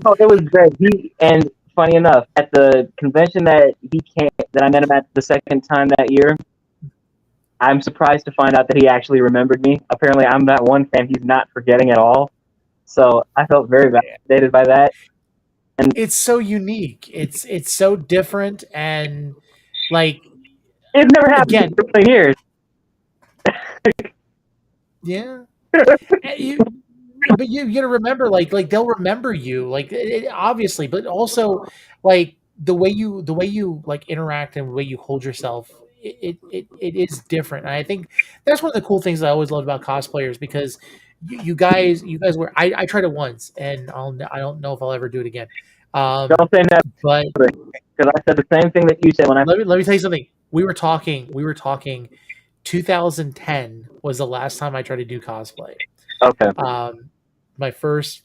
Oh, it was great. And funny enough, at the convention that I met him at the second time that year, I'm surprised to find out that he actually remembered me. Apparently, I'm that one fan he's not forgetting at all. So I felt very validated by that. And It's so unique. It's so different, and like it never happened again, in 20 years. yeah. And but you gotta remember, like they'll remember you, like obviously, but also like the way you like interact and the way you hold yourself. It is different. And I think that's one of the cool things I always loved about cosplayers because you guys were I tried it once and I don't know if I'll ever do it again. Don't say that But because I said the same thing that you said when I. let me tell you something. We were talking 2010 was the last time I tried to do cosplay. Okay. My first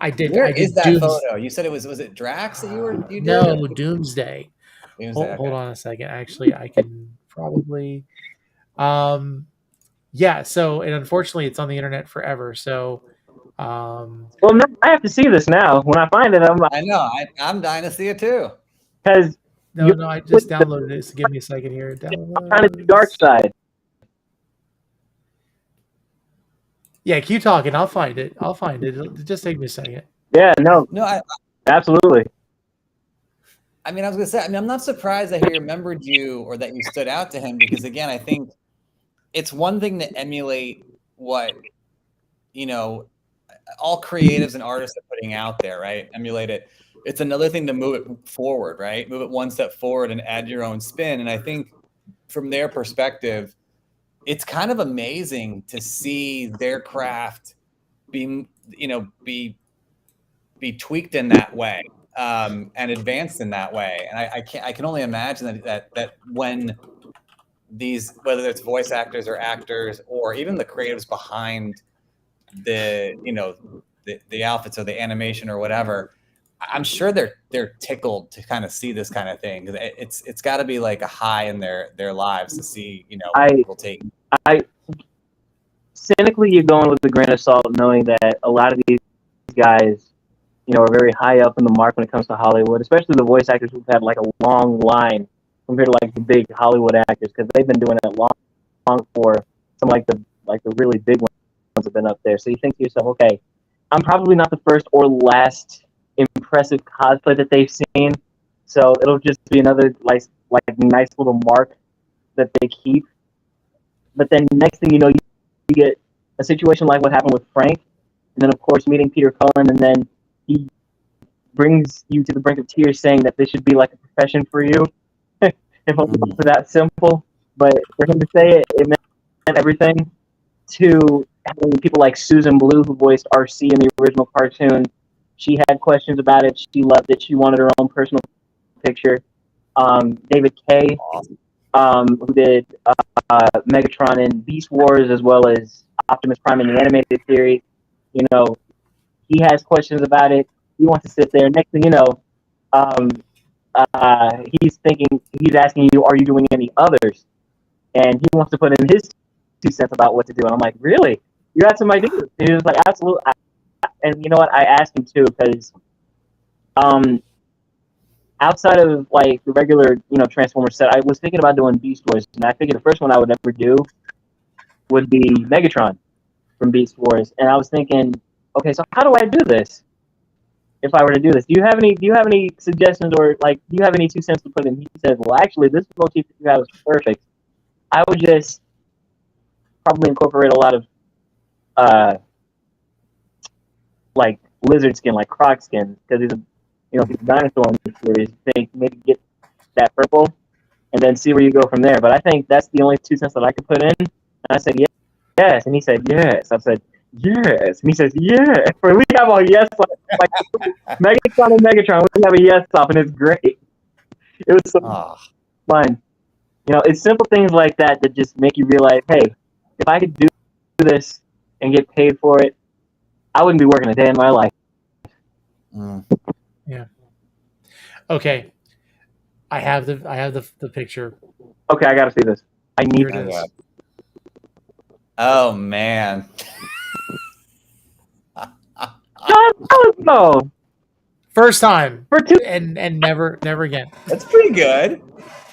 I did Where I did is that Dooms- photo? You said was it Drax that you did? No, Doomsday. Doomsday, Hold okay. on a second. Actually, I can probably yeah, so and unfortunately it's on the internet forever. So Well, no, I have to see this now. When I find it, I'm like, I know. I'm dying to see it too. because no, I just downloaded it. So give me a second here. I'm trying to do Dark Side. Yeah, keep talking. I'll find it. It'll just take me a second. Yeah, no, No, absolutely. I mean, I was gonna say. I mean, I'm not surprised that he remembered you or that you stood out to him because, again, I think it's one thing to emulate what all creatives and artists are putting out there, right? Emulate it. It's another thing to move it forward, right? Move it one step forward and add your own spin. And I think from their perspective, it's kind of amazing to see their craft be tweaked in that way and advanced in that way. And I can only imagine that when these, whether it's voice actors or actors or even the creatives behind the outfits or the animation or whatever, I'm sure they're tickled to kind of see this kind of thing. It's got to be like a high in their lives to see people take. Cynically, you're going with a grain of salt, knowing that a lot of these guys, are very high up in the mark when it comes to Hollywood, especially the voice actors who've had like a long line compared to like the big Hollywood actors, because they've been doing it long for some like the really big ones have been up there. So you think to yourself, okay, I'm probably not the first or last impressive cosplay that they've seen, so it'll just be another like nice little mark that they keep. But then next thing you know, you get a situation like what happened with Frank, and then of course meeting Peter Cullen, and then he brings you to the brink of tears, saying that this should be like a profession for you. If only for that simple. But for him to say it, it meant everything. To having people like Susan Blue, who voiced RC in the original cartoon, she had questions about it. She loved it. She wanted her own personal picture. David Kay, who did Megatron in Beast Wars, as well as Optimus Prime in the animated series, he has questions about it. He wants to sit there. Next thing you know, he's asking you, are you doing any others? And he wants to put in his 2 cents about what to do. And I'm like, really? You got some ideas? And he was like, absolutely. And you know what? I asked him too, because outside of like the regular, Transformers set, I was thinking about doing Beast Wars, and I figured the first one I would ever do would be Megatron from Beast Wars. And I was thinking, okay, so how do I do this? If I were to do this, do you have any suggestions, or like, do you have any 2 cents to put in? He said, well, actually, this motif that you have is perfect. I would just probably incorporate a lot of like lizard skin, like croc skin, because he's a dinosaur in the series. Think maybe get that purple, and then see where you go from there. But I think that's the only 2 cents that I could put in. And I said yes, and he said yes. I said yes, and he says yes. We have a yes off, like Megatron and Megatron. We have a yes off, and it's great. It was so fun. It's simple things like that that just make you realize, hey, if I could do this and get paid for it, I wouldn't be working a day in my life. Yeah. Okay. I have the picture. Okay, I gotta see this. I need this. Oh man. No, First time, for two. and never again. That's pretty good.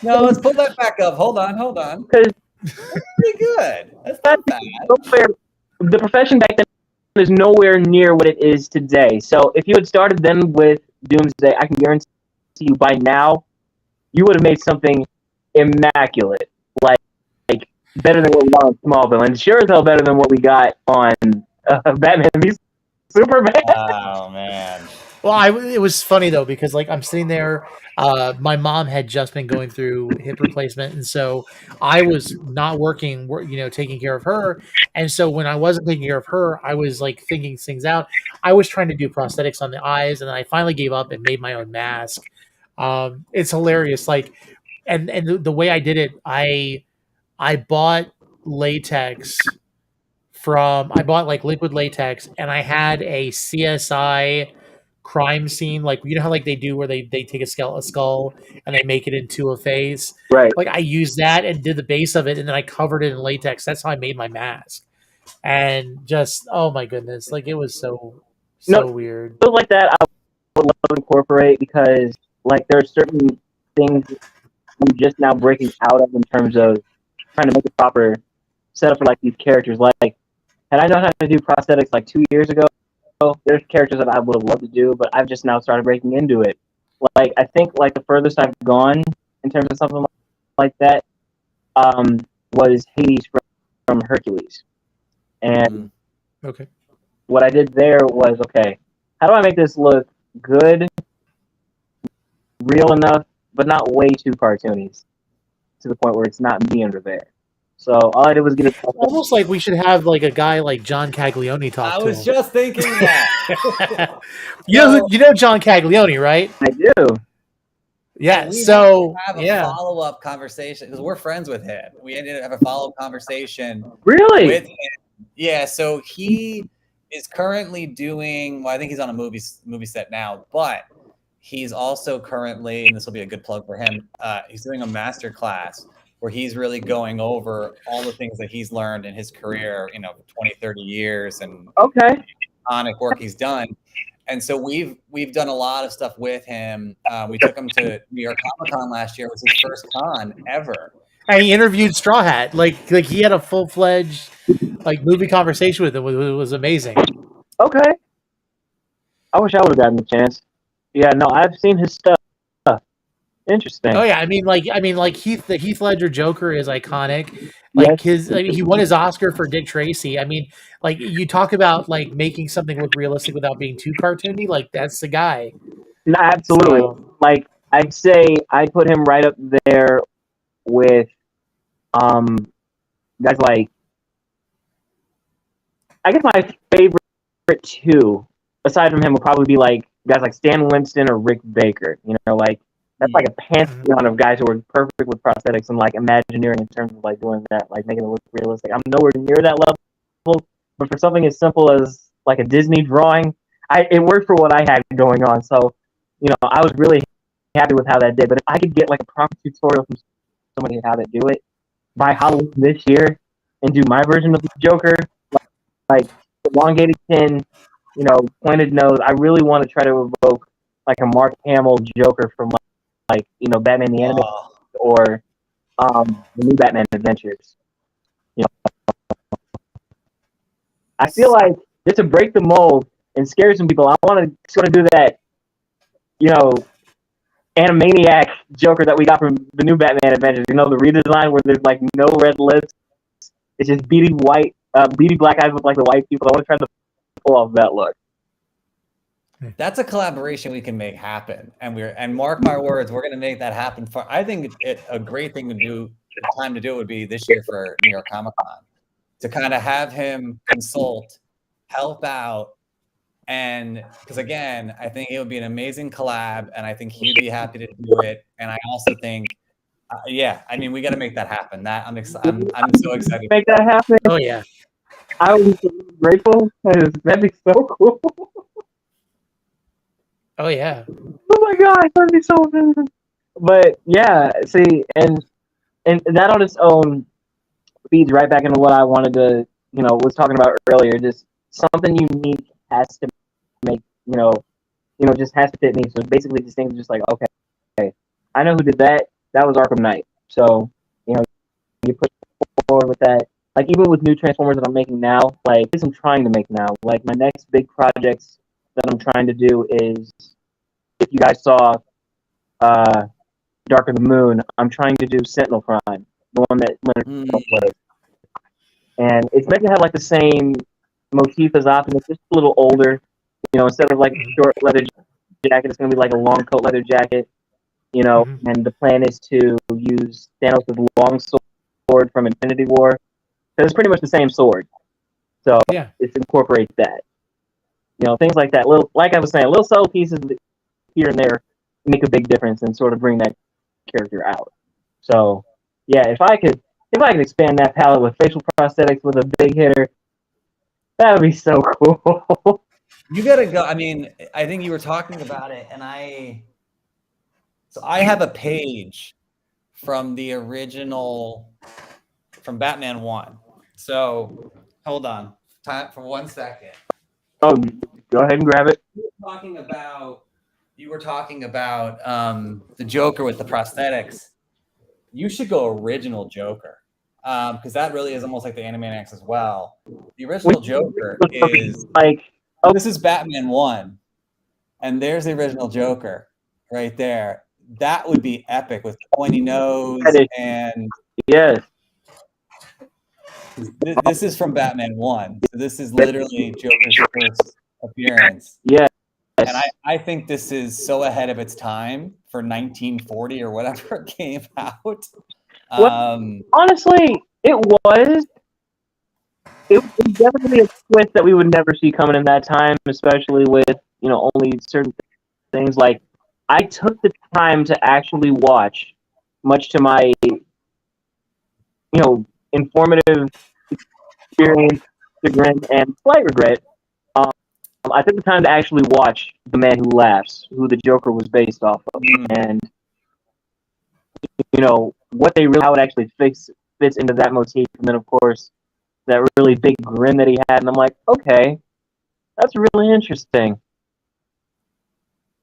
No, let's pull that back up. Hold on. Because Pretty good. That's not bad. the profession back then is nowhere near what it is today. So if you had started then with Doomsday, I can guarantee you by now you would have made something immaculate, like better than what we got on Smallville, and sure as hell better than what we got on Batman v Superman. Oh man. Well, it was funny though because like I'm sitting there, my mom had just been going through hip replacement, and so I was not working, taking care of her. And so when I wasn't taking care of her, I was like thinking things out. I was trying to do prosthetics on the eyes, and then I finally gave up and made my own mask. It's hilarious, like, and the way I did it, I bought latex I bought like liquid latex, and I had a CSI crime scene, like how like they do where they take a skull and they make it into a face. Right. Like I used that and did the base of it, and then I covered it in latex. That's how I made my mask. And just oh my goodness, like it was so weird. Stuff like that I would love to incorporate because like there are certain things I'm just now breaking out of in terms of trying to make a proper setup for like these characters. Like had I known how to do prosthetics like 2 years ago, there's characters that I would have loved to do, but I've just now started breaking into it. Like I think like the furthest I've gone in terms of something like that was Hades from Hercules. And okay, what I did there was, okay, how do I make this look good, real enough, but not way too cartoony to the point where it's not me under there. So all I did was get it almost like we should have like a guy like John Caglione talk. I to was him. just thinking that. you know John Caglione, right? I do. Yeah. We so have a follow-up conversation because we're friends with him. We ended up having a follow-up conversation. Really? With him. Yeah. So he is currently doing. Well, I think he's on a movie set now, but he's also currently, and this will be a good plug for him. He's doing a master class where he's really going over all the things that he's learned in his career, 20, 30 years and iconic work he's done. And so we've done a lot of stuff with him. We took him to New York Comic-Con last year. It was his first con ever. And he interviewed Straw Hat. Like he had a full-fledged like movie conversation with him. It was amazing. Okay. I wish I would have gotten the chance. Yeah, no, I've seen his stuff. Interesting. Oh yeah, I mean, like the Heath Ledger Joker is iconic. Like he won his Oscar for Dick Tracy. I mean, like you talk about like making something look realistic without being too cartoony. Like that's the guy. No, absolutely. So, like I'd say I put him right up there with guys like. I guess my favorite two, aside from him, would probably be like guys like Stan Winston or Rick Baker. Like. That's like a pantheon of guys who are perfect with prosthetics and like Imagineering in terms of like doing that, like making it look realistic. I'm nowhere near that level, but for something as simple as like a Disney drawing, it worked for what I had going on. So, I was really happy with how that did. But if I could get like a proper tutorial from somebody how to do it by Halloween this year and do my version of the Joker, like elongated chin, pointed nose, I really want to try to evoke like a Mark Hamill Joker from Batman the Animated or the new Batman Adventures. I feel like just to break the mold and scare some people, I want to sort of do that, Animaniac Joker that we got from the new Batman Adventures. The redesign where there's like no red lips. It's just beady black eyes with like the white people. I want to try to pull off that look. That's a collaboration we can make happen, and mark my words, we're going to make that happen. I think a great thing to do, the time to do it would be this year for New York Comic-Con, to kind of have him consult, help out, and because again, I think it would be an amazing collab, and I think he'd be happy to do it. And I also think, we got to make that happen. I'm so excited. Make that happen. Oh yeah, I would be so grateful because that'd be so cool. Oh yeah! Oh my god, that'd be so amazing. But yeah, see, and that on its own feeds right back into what I wanted to, was talking about earlier. Just something unique has to make, just has to fit me. So basically, these things are just like, okay, I know who did that. That was Arkham Knight. So, you put forward with that. Like, even with new Transformers that I'm making now, like, this I'm trying to make now. Like, my next big projects that I'm trying to do is, if you guys saw Dark of the Moon, I'm trying to do Sentinel Prime, the one that Leonard plays. And it's meant to have, like, the same motif as Optimus, just a little older. Instead of, like, a short leather jacket, it's going to be, like, a long coat leather jacket. And the plan is to use Thanos' long sword from Infinity War. So it's pretty much the same sword. So it incorporates that. Things like that. Like I was saying, little subtle pieces here and there make a big difference and sort of bring that character out. So yeah, if I could expand that palette with facial prosthetics with a big hitter, that would be so cool. You gotta go. I mean, I think you were talking about it, and I have a page from the original, from Batman 1. So hold on, time for 1 second. Oh, go ahead and grab it. You were talking about the Joker with the prosthetics. You should go original Joker, because that really is almost like the Animaniacs as well. The original Joker is like, this is Batman 1, and there's the original Joker right there. That would be epic with pointy nose and yes. This is from Batman 1. So this is literally Joker's first appearance. Yeah. And I think this is so ahead of its time for 1940 or whatever it came out. Honestly, it was. It was definitely a twist that we would never see coming in that time, especially with, only certain things. Like, I took the time to actually watch, much to my, informative experience, chagrin, and slight regret. I took the time to actually watch The Man Who Laughs, who the Joker was based off of, and how it actually fits into that motif, and then of course that really big grin that he had, and I'm like, okay, that's really interesting.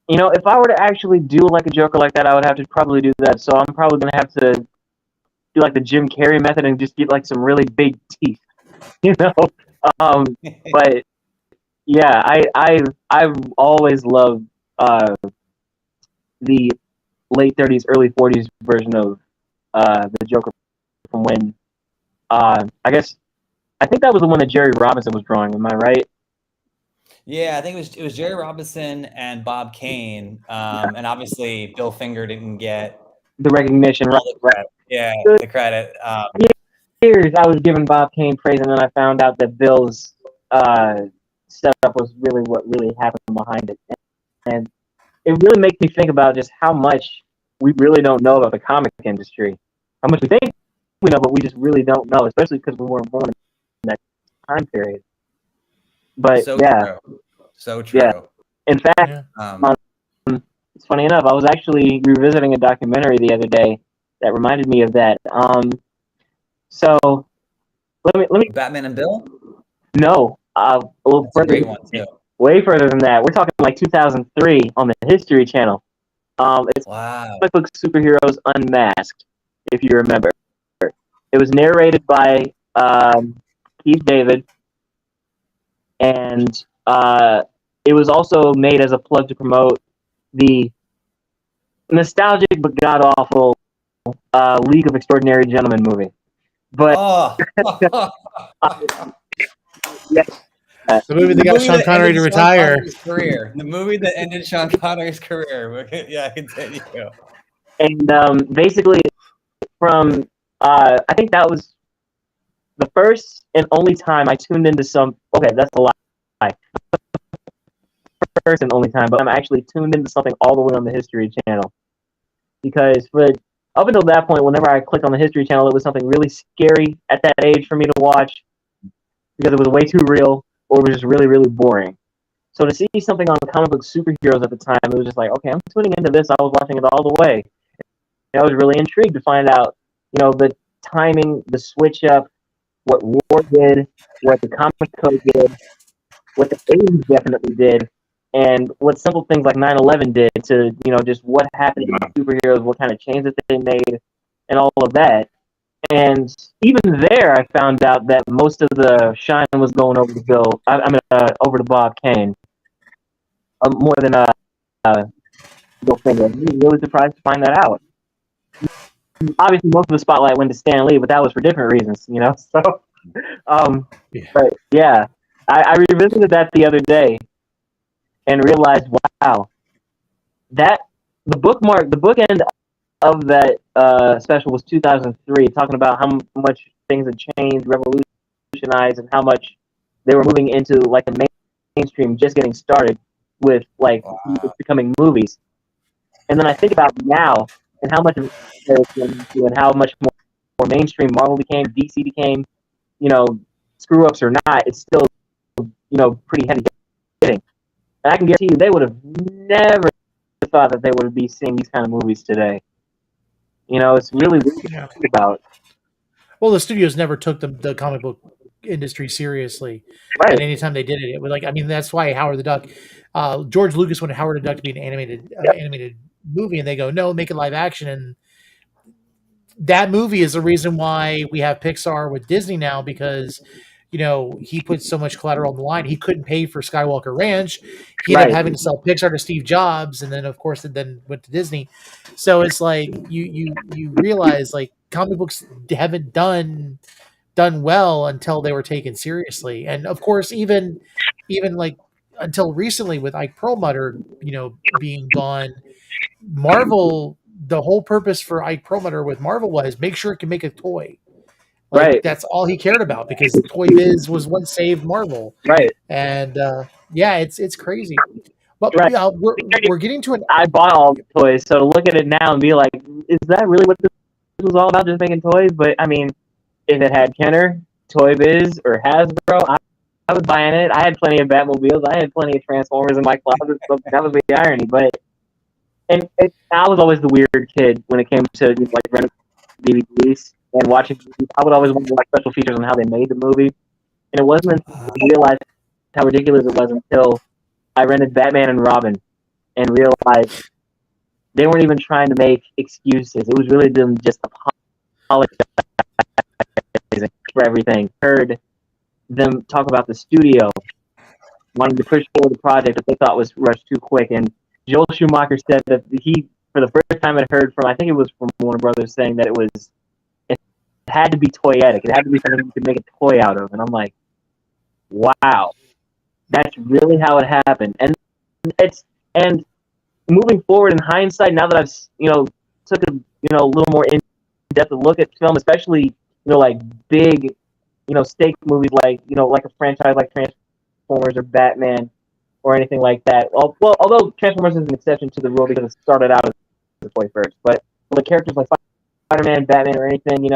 If I were to actually do like a Joker like that, I would have to probably do that. So I'm probably gonna have to do like the Jim Carrey method and just get like some really big teeth, But yeah, I've always loved the late 30s, early 40s version of the Joker from when I think that was the one that Jerry Robinson was drawing. Am I right? Yeah, I think it was Jerry Robinson and Bob Kane, and obviously Bill Finger didn't get the recognition, right? Yeah, the credit. Years I was giving Bob Kane praise, and then I found out that Bill's setup was really what really happened behind it, and it really makes me think about just how much we really don't know about the comic industry. How much we think we know, but we just really don't know, especially because we weren't born in that time period. But so true. Yeah. In fact, it's funny enough, I was actually revisiting a documentary the other day that reminded me of that. So let me. Batman and Bill? No, a little That's further. A great one too. Way further than that. We're talking like 2003 on the History Channel. It's comic book superheroes unmasked, if you remember. It was narrated by Keith David, and it was also made as a plug to promote the nostalgic but god awful League of Extraordinary Gentlemen movie. But yes. The movie that got Sean Connery to retire. The movie that ended Sean Connery's career. Yeah, continue. And basically, from I think that was the first and only time I tuned into some. Okay, that's a lie. First and only time, but I'm actually tuned into something all the way on the History Channel, because up until that point, whenever I clicked on the History Channel, it was something really scary at that age for me to watch because it was way too real, or it was just really, really boring. So to see something on comic book superheroes at the time, it was just like, okay, I'm tuning into this. I was watching it all the way. And I was really intrigued to find out, the timing, the switch up, what War did, what the comic code did, what the 80s definitely did, and what simple things like 9/11 did to, just what happened to superheroes, what kind of changes that they made, and all of that. And even there, I found out that most of the shine was going over to over to Bob Kane, more than Bill Finger. I was really surprised to find that out. Obviously, most of the spotlight went to Stan Lee, but that was for different reasons, So, but yeah, I revisited that the other day and realized, wow, that the bookend of that special was 2003, talking about how much things had changed, revolutionized, and how much they were moving into like the mainstream, just getting started with like becoming movies. And then I think about now and how much of and how much more mainstream Marvel became, DC became. Screw ups or not, it's still pretty heavy hitting. And I can guarantee you, they would have never thought that they would be seeing these kind of movies today. It's really weird to think about. Well, the studios never took the comic book industry seriously, Right. and anytime they did it, it was like, I mean, that's why Howard the Duck, George Lucas wanted Howard the Duck to be an animated movie, and they go, no, make it live action, and that movie is the reason why we have Pixar with Disney now, because he put so much collateral on the line. He couldn't pay for Skywalker Ranch. He ended up having to sell Pixar to Steve Jobs, and then of course it then went to Disney. So it's like you realize like comic books haven't done well until they were taken seriously. And of course, even like until recently with Ike Perlmutter, being gone, Marvel, the whole purpose for Ike Perlmutter with Marvel was make sure it can make a toy. Like, that's all he cared about, because Toy Biz was what saved Marvel. Right. And it's crazy. But we're getting to an. I bought all the toys, so to look at it now and be like, is that really what this was all about, just making toys? But I mean, if it had Kenner, Toy Biz, or Hasbro, I was buying it. I had plenty of Batmobiles. I had plenty of Transformers in my closet. So that was the irony. But I was always the weird kid when it came to like renting DVDs and watching movies. I would always want to watch special features on how they made the movie, and it wasn't until I realized how ridiculous it was until I rented Batman and Robin and realized they weren't even trying to make excuses. It was really them just apologizing for everything. Heard them talk about the studio wanting to push forward the project that they thought was rushed too quick, and Joel Schumacher said that he, for the first time, had heard from, I think it was from Warner Brothers, saying that it had to be toyetic. It had to be something you could make a toy out of. And I'm like, wow, that's really how it happened. And moving forward in hindsight, now that I've took a little more in depth look at film, especially like big stake movies like like a franchise like Transformers or Batman or anything like that. Well, although Transformers is an exception to the rule because it started out as a toy first, but the characters like Spider-Man, Batman, or anything,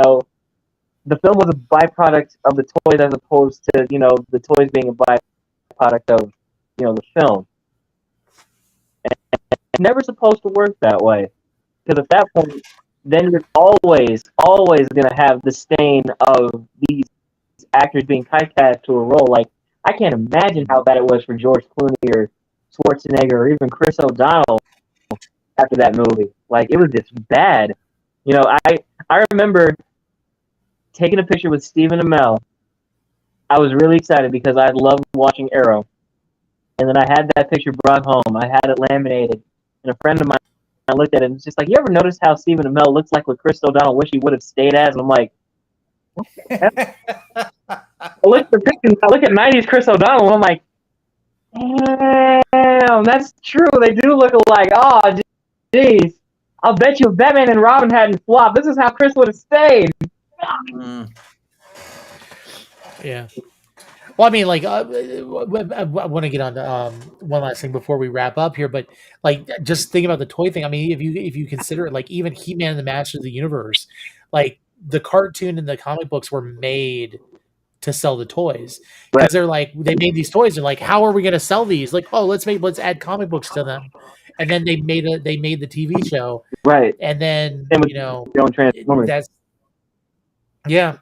the film was a byproduct of the toys as opposed to the toys being a byproduct of the film. And it's never supposed to work that way, because at that point, then you're always going to have the stain of these actors being typecast to a role. Like, I can't imagine how bad it was for George Clooney or Schwarzenegger or even Chris O'Donnell after that movie. Like, it was just bad. I remember taking a picture with Stephen Amell. I was really excited because I loved watching Arrow. And then I had that picture brought home. I had it laminated. And a friend of mine, I looked at it and was just like, you ever notice how Stephen Amell looks like what Chris O'Donnell wish he would have stayed as? And I'm like, what the heck? I look at 90s Chris O'Donnell and I'm like, damn, that's true. They do look alike. Oh, jeez. I'll bet you if Batman and Robin hadn't flopped, this is how Chris would have stayed. Yeah. Well, I mean, like, I want to get on to one last thing before we wrap up here, but like, just think about the toy thing. I mean, if you consider it, like, even He-Man and the Masters of the Universe, like, the cartoon and the comic books were made to sell the toys, because they're like, they made these toys and like, how are we going to sell these? Like, oh, let's add comic books to them, and then they made the TV show, right? And then that's yeah.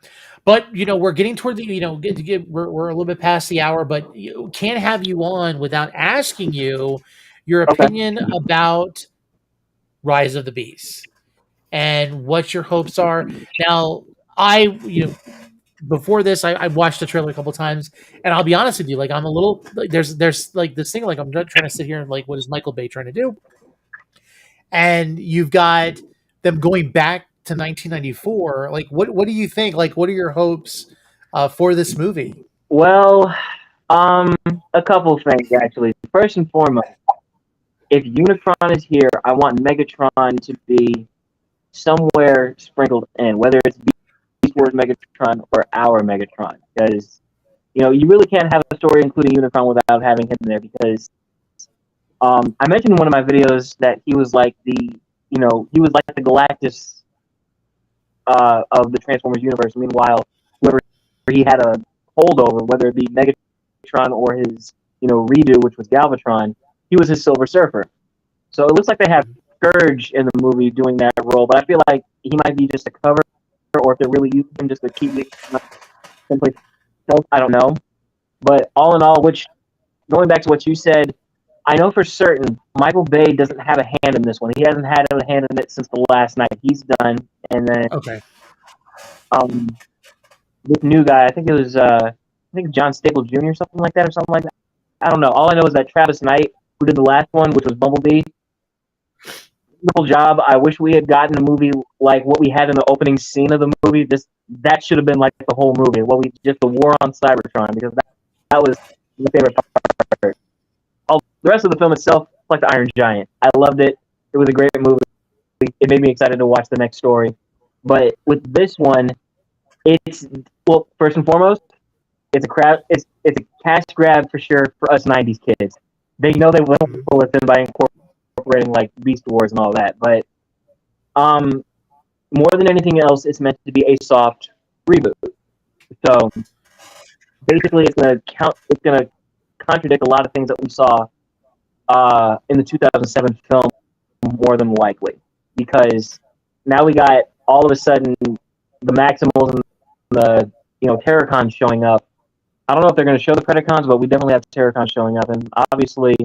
But we're getting toward the we're a little bit past the hour, but can't have you on without asking you your Okay. opinion about Rise of the Beast and what your hopes are. Now, before this, I watched the trailer a couple times, and I'll be honest with you, like I'm a little like there's like this thing like I'm not trying to sit here and like what is Michael Bay trying to do? And you've got them going back to 1994. Like, what do you think? Like, what are your hopes for this movie? Well, a couple things actually. First and foremost, if Unicron is here, I want Megatron to be somewhere sprinkled in, whether it's Beast Wars Megatron or our Megatron, because you really can't have a story including Unicron without having him there. Because I mentioned in one of my videos that he was like he was like the Galactus of the Transformers universe. Meanwhile, whoever he had a holdover, whether it be Megatron or his redo, which was Galvatron, he was his Silver Surfer. So it looks like they have Scourge in the movie doing that role, but I feel like he might be just a cover, or if they're really using him just to keep it simply. I don't know. But all in all, going back to what you said, I know for certain Michael Bay doesn't have a hand in this one. He hasn't had a hand in it since the last night. He's done, and then Okay. This new guy, I think it was John Staple Jr. or something like that. I don't know. All I know is that Travis Knight, who did the last one, which was Bumblebee, wonderful job. I wish we had gotten a movie like what we had in the opening scene of the movie. That should have been like the whole movie. Just the war on Cybertron, because that was my favorite part. The rest of the film itself, like the Iron Giant, I loved it. It was a great movie. It made me excited to watch the next story. But with this one, first and foremost, it's a cash grab for sure for us '90s kids. They know they will pull it in by incorporating like Beast Wars and all that. But more than anything else, it's meant to be a soft reboot. So basically, it's gonna contradict a lot of things that we saw in the 2007 film, more than likely, because now we got all of a sudden the Maximals and the Terracons showing up. I don't know if they're going to show the Predacons, but we definitely have Terracons showing up, and obviously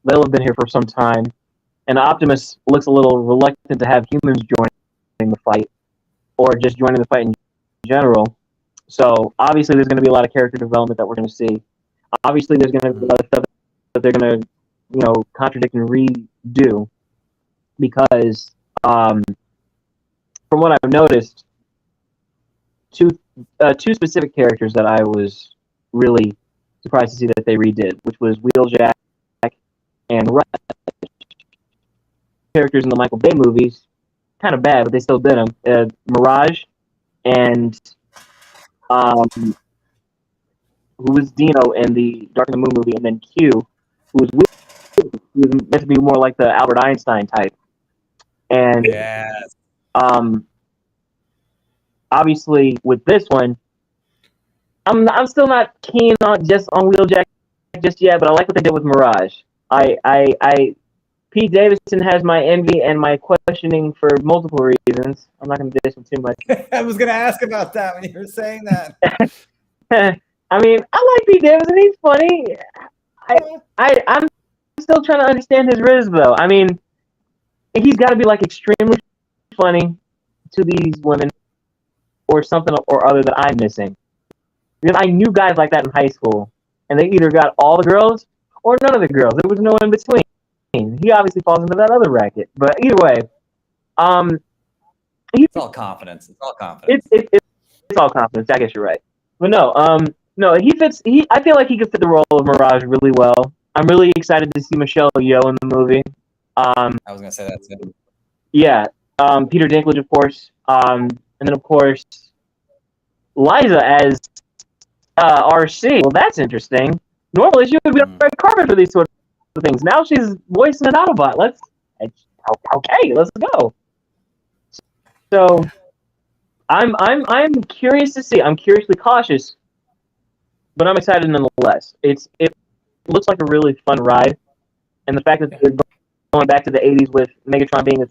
they'll have been here for some time. And Optimus looks a little reluctant to have humans joining the fight, or just joining the fight in general. So obviously there's going to be a lot of character development that we're going to see. Obviously there's going to be a lot of stuff that they're going to contradict and redo, because from what I've noticed, two specific characters that I was really surprised to see that they redid, which was Wheeljack and Rush. Characters in the Michael Bay movies, kind of bad, but they still did them. Mirage and who was Dino in the Dark of the Moon movie, and then Q, who was meant to be more like the Albert Einstein type. And Yes. Obviously, with this one, I'm still not keen on Wheeljack just yet, but I like what they did with Mirage. Pete Davidson has my envy and my questioning for multiple reasons. I'm not going to dish him too much. I was going to ask about that when you were saying that. I mean, I like Pete Davidson. He's funny. I'm still trying to understand his riz, though. I mean, he's got to be like extremely funny to these women, or something or other that I'm missing. Because I knew guys like that in high school, and they either got all the girls or none of the girls. There was no in between. He obviously falls into that other racket. But either way, it's all confidence. It's all confidence. It's all confidence. I guess you're right. But no, he fits. I feel like he could fit the role of Mirage really well. I'm really excited to see Michelle Yeoh in the movie. I was gonna say that too. Yeah, Peter Dinklage, of course, and then of course Liza as RC. Well, that's interesting. Normally she would be on the red carpet for these sort of things. Now she's voicing an Autobot. Let's go. So I'm curious to see. I'm curiously cautious, but I'm excited nonetheless. It looks like a really fun ride, and the fact that they're going back to the 80s with Megatron being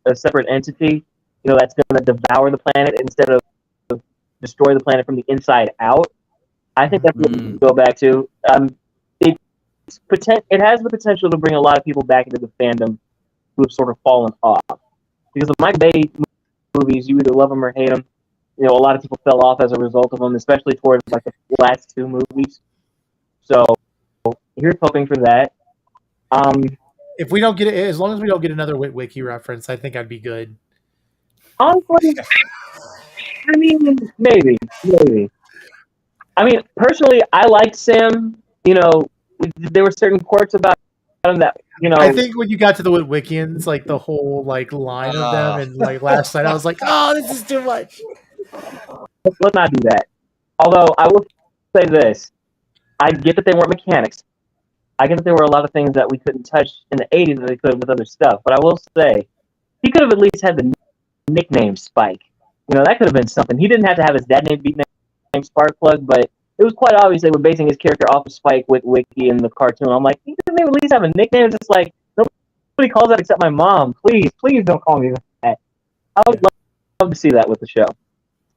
a separate entity, that's going to devour the planet instead of destroy the planet from the inside out. I think that's what we can go back to. It has the potential to bring a lot of people back into the fandom who have sort of fallen off. Because the Michael Bay movies, you either love them or hate them. You know, a lot of people fell off as a result of them, especially towards like the last two movies. So here's hoping for that. If we don't get it, as long as we don't get another Witwicky reference, I think I'd be good. Honestly, I mean, maybe. I mean, personally, I liked Sam. You know, there were certain quirks about him that, you know. I think when you got to the Witwickians, like the whole like line of them, and like last night, I was like, oh, this is too much. Let's not do that. Although I will say this, I get that they weren't mechanics. I get that there were a lot of things that we couldn't touch in the 80s that they could with other stuff. But I will say, he could have at least had the nickname Spike. You know, that could have been something. He didn't have to have his dad name Sparkplug, but it was quite obvious they were basing his character off of Spike with Wiki in the cartoon. I'm like, he doesn't at least have a nickname. It's just like, nobody calls that except my mom. Please don't call me that. I would love to see that with the show.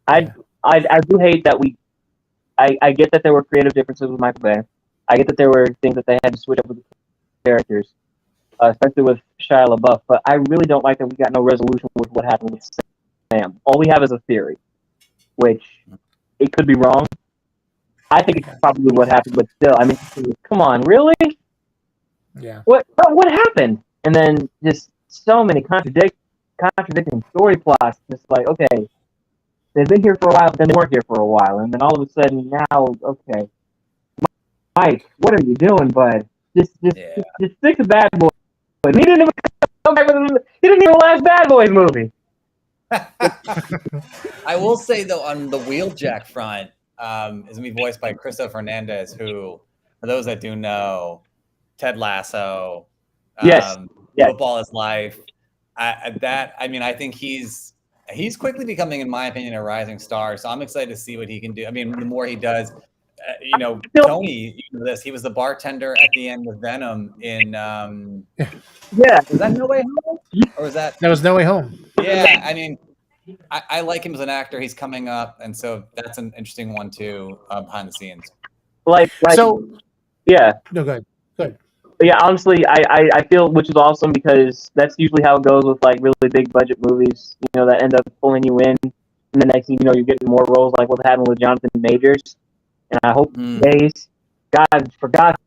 I do hate that I get that there were creative differences with Michael Bay. I get that there were things that they had to switch up with the characters, especially with Shia LaBeouf, but I really don't like that we got no resolution with what happened with Sam. All we have is a theory, which it could be wrong. I think it's probably what happened, but still, I mean, come on, really? Yeah. What happened? And then just so many contradicting story plots. Just like, okay, they've been here for a while, but then they weren't here for a while, and then all of a sudden now, okay, Mike, what are you doing, bud? Just stick to Bad Boys. He didn't even come back with he didn't even last Bad Boys movie. I will say though, on the Wheeljack front, is gonna be voiced by Christopher Hernandez, who, for those that do know, Ted Lasso, yes. Football is Life. I think he's quickly becoming, in my opinion, a rising star. So I'm excited to see what he can do. I mean, the more he does, Tony, you know this. He was the bartender at the end of Venom in. Was that No Way Home? Or was that? That was No Way Home. Yeah, I mean, I like him as an actor. He's coming up, and so that's an interesting one too, behind the scenes. Yeah. No, go ahead. Yeah, honestly, I feel, which is awesome, because that's usually how it goes with like really big budget movies, you know, that end up pulling you in, and the next thing you know, you're getting more roles, like what happened with Jonathan Majors. And I hope he stays. For God's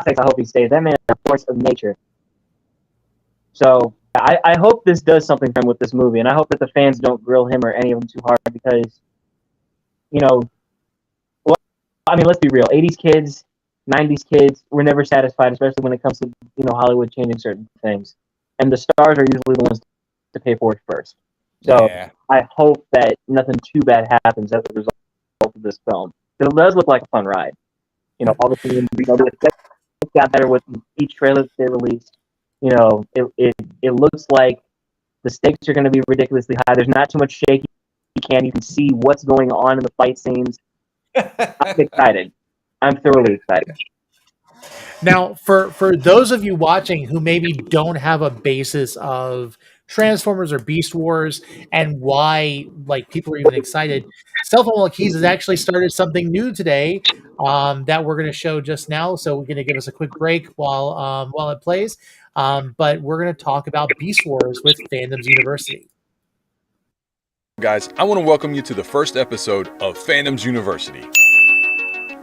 sakes, I hope he stays. That man is a force of nature. So I hope this does something for him with this movie, and I hope that the fans don't grill him or any of them too hard, because, you know, well, I mean, let's be real. 80s kids, 90s kids, we're never satisfied, especially when it comes to, you know, Hollywood changing certain things. And the stars are usually the ones to pay for it first. So I hope that nothing too bad happens as a result of this film. It does look like a fun ride. You know, all the things, you know, the effects got better with each trailer that they released. You know, it looks like the stakes are going to be ridiculously high. There's not too much shaky cam. You can see what's going on in the fight scenes. I'm excited. I'm thoroughly excited. Now, for those of you watching who maybe don't have a basis of Transformers or Beast Wars and why like people are even excited, Cell Phone Keys has actually started something new today that we're going to show just now. So we're going to give us a quick break while it plays. But we're going to talk about Beast Wars with Fandoms University. Guys, I want to welcome you to the first episode of Fandoms University.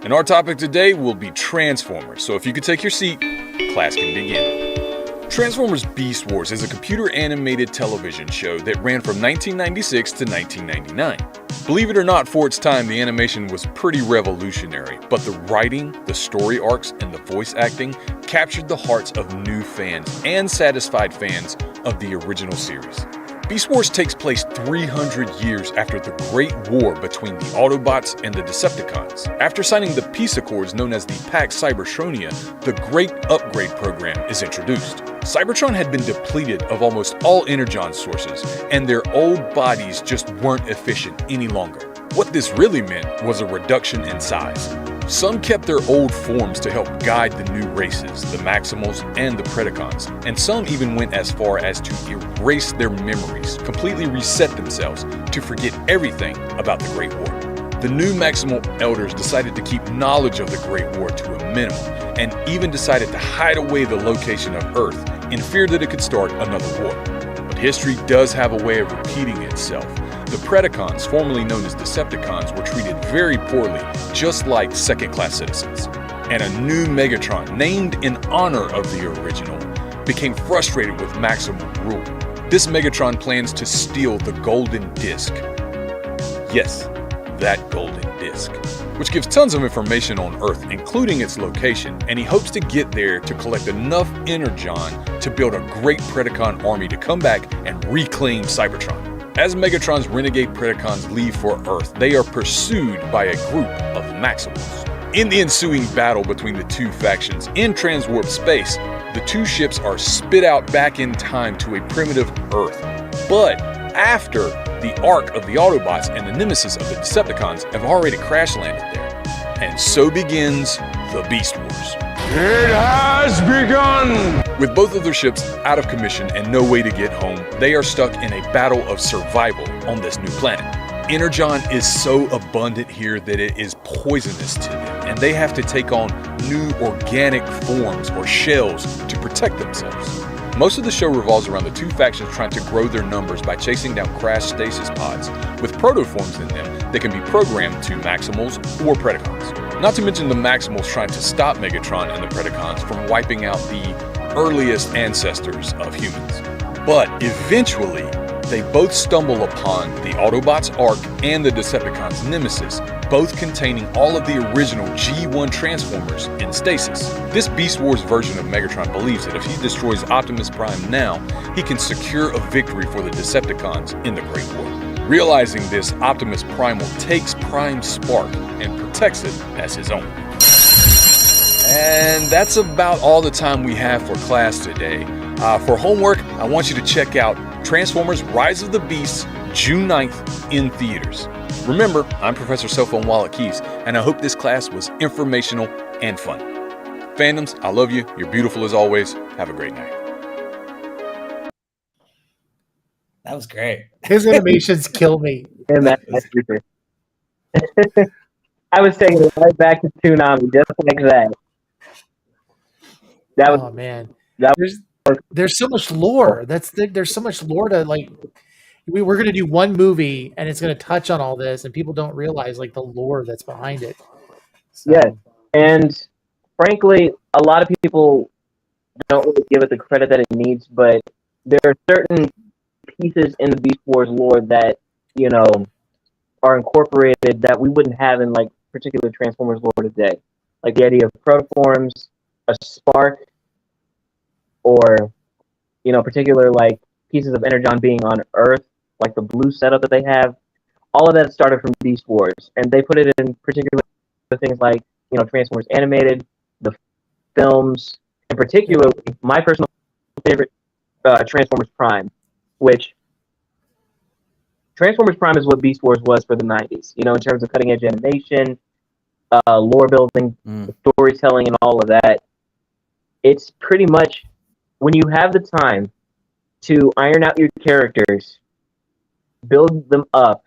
And our topic today will be Transformers. So if you could take your seat, class can begin. Transformers Beast Wars is a computer animated television show that ran from 1996 to 1999. Believe it or not, for its time, the animation was pretty revolutionary, but the writing, the story arcs, and the voice acting captured the hearts of new fans and satisfied fans of the original series. Beast Wars takes place 300 years after the Great War between the Autobots and the Decepticons. After signing the peace accords known as the Pax Cybertronia, the Great Upgrade Program is introduced. Cybertron had been depleted of almost all energon sources, and their old bodies just weren't efficient any longer. What this really meant was a reduction in size. Some kept their old forms to help guide the new races, the Maximals and the Predacons, and some even went as far as to erase their memories, completely reset themselves to forget everything about the Great War. The new Maximal elders decided to keep knowledge of the Great War to a minimum, and even decided to hide away the location of Earth in fear that it could start another war. But history does have a way of repeating itself. The Predacons, formerly known as Decepticons, were treated very poorly, just like second-class citizens. And a new Megatron, named in honor of the original, became frustrated with Maximal rule. This Megatron plans to steal the Golden Disc. Yes, that Golden Disc, which gives tons of information on Earth, including its location, and he hopes to get there to collect enough Energon to build a great Predacon army to come back and reclaim Cybertron. As Megatron's renegade Predacons leave for Earth, they are pursued by a group of Maximals. In the ensuing battle between the two factions in transwarp space, the two ships are spit out back in time to a primitive Earth. But after the Ark of the Autobots and the Nemesis of the Decepticons have already crash landed there. And so begins the Beast Wars. It has begun! With both of their ships out of commission and no way to get home, they are stuck in a battle of survival on this new planet. Energon is so abundant here that it is poisonous to them, and they have to take on new organic forms or shells to protect themselves. Most of the show revolves around the two factions trying to grow their numbers by chasing down crashed stasis pods with protoforms in them that can be programmed to Maximals or Predacons. Not to mention the Maximals trying to stop Megatron and the Predacons from wiping out the earliest ancestors of humans. But eventually, they both stumble upon the Autobots' Ark and the Decepticons' Nemesis, both containing all of the original G1 Transformers in stasis. This Beast Wars version of Megatron believes that if he destroys Optimus Prime now, he can secure a victory for the Decepticons in the Great War. Realizing this, Optimus Primal takes Prime's spark and protects it as his own. And that's about all the time we have for class today. For homework, I want you to check out Transformers Rise of the Beasts, June 9th in theaters. Remember, I'm Professor Cell Phone Wallet Keys, and I hope this class was informational and fun. Fandoms, I love you. You're beautiful as always. Have a great night. That was great. His animations kill me. And that's super. I was taking it right back to Toonami, just like that. That was, oh man, that there's so much lore. There's so much lore to like. We're gonna do one movie, and it's gonna touch on all this, and people don't realize like the lore that's behind it. So. Yes, and frankly, a lot of people don't really give it the credit that it needs, but there are certain pieces in the Beast Wars lore that, you know, are incorporated that we wouldn't have in like particular Transformers lore today. Like the idea of protoforms, a spark, or, you know, particular like pieces of Energon being on Earth, like the blue setup that they have. All of that started from Beast Wars, and they put it in particular things like, you know, Transformers Animated, the films, and particularly my personal favorite, Transformers Prime, which Transformers Prime is what Beast Wars was for the 90s, you know, in terms of cutting edge animation, lore building, storytelling, and all of that. It's pretty much, when you have the time to iron out your characters, build them up,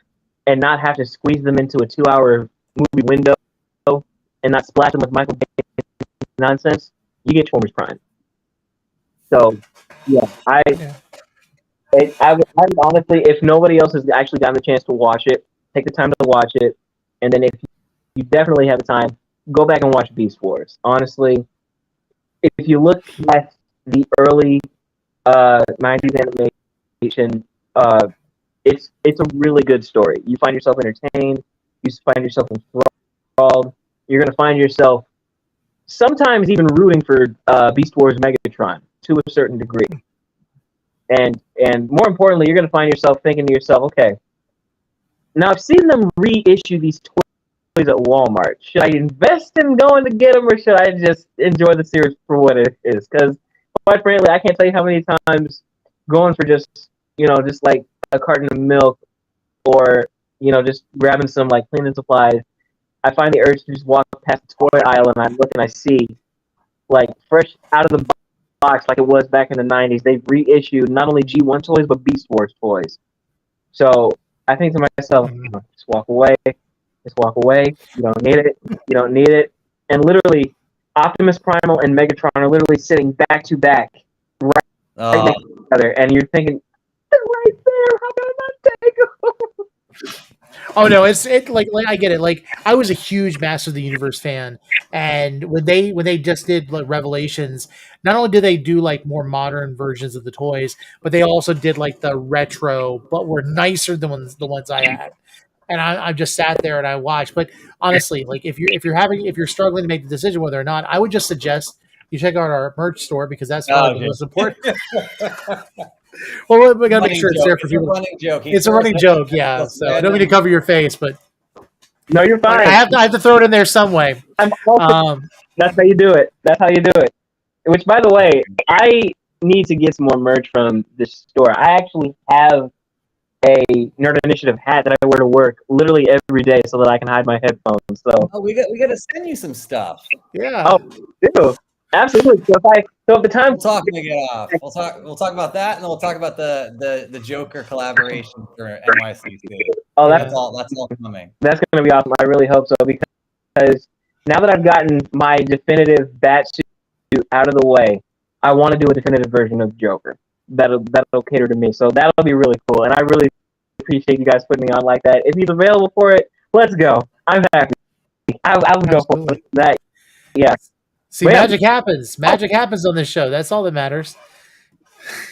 and not have to squeeze them into a 2-hour movie window and not splash them with Michael Bay nonsense, you get Transformers Prime. So, yeah, I would honestly, if nobody else has actually gotten the chance to watch it, take the time to watch it, and then if you definitely have the time, go back and watch Beast Wars. Honestly, if you look at the early 90s animation, it's a really good story. You find yourself entertained, you find yourself enthralled, you're going to find yourself sometimes even rooting for Beast Wars Megatron to a certain degree. And more importantly, you're going to find yourself thinking to yourself, okay, now I've seen them reissue these toys at Walmart. Should I invest in going to get them, or should I just enjoy the series for what it is? Because quite frankly, I can't tell you how many times going for just, you know, just like a carton of milk, or, you know, just grabbing some like cleaning supplies, I find the urge to just walk past the toy aisle and I look and I see, like, fresh out of the box like it was back in the 90s, they've reissued not only G1 toys, but Beast Wars toys. So I think to myself, just walk away, Just walk away. You don't need it. You don't need it. And literally, Optimus Primal and Megatron are literally sitting back to back, right next to each other, and you're thinking, "They're right there. How can I not take them?" Oh no, it's like I get it. Like I was a huge Master of the Universe fan, and when they just did like Revelations, not only did they do like more modern versions of the toys, but they also did like the retro, but were nicer than the ones I had. And I just sat there and I watched. But honestly, like if you're struggling to make the decision whether or not, I would just suggest you check out our merch store because that's probably the most important. Well, we gotta make sure it's there for people. Running joke. It's a running joke, yeah. So I don't mean to cover your face, but No, you're fine. I have to throw it in there some way. That's how you do it. That's how you do it. Which, by the way, I need to get some more merch from this store. I actually have a Nerd Initiative hat that I wear to work literally every day so that I can hide my headphones. So we got to send you some stuff. Yeah. Oh, do. Absolutely. So if the time We'll talk when we get off. We'll talk about that, and then we'll talk about the Joker collaboration for NYCC. Oh, that's all coming. That's going to be awesome. I really hope so because now that I've gotten my definitive Batsuit out of the way, I want to do a definitive version of Joker. That'll cater to me. So that'll be really cool. And I really appreciate you guys putting me on like that. If he's available for it, let's go. I'm happy. I'll go for that. Yeah. See, magic happens. Magic happens on this show. That's all that matters.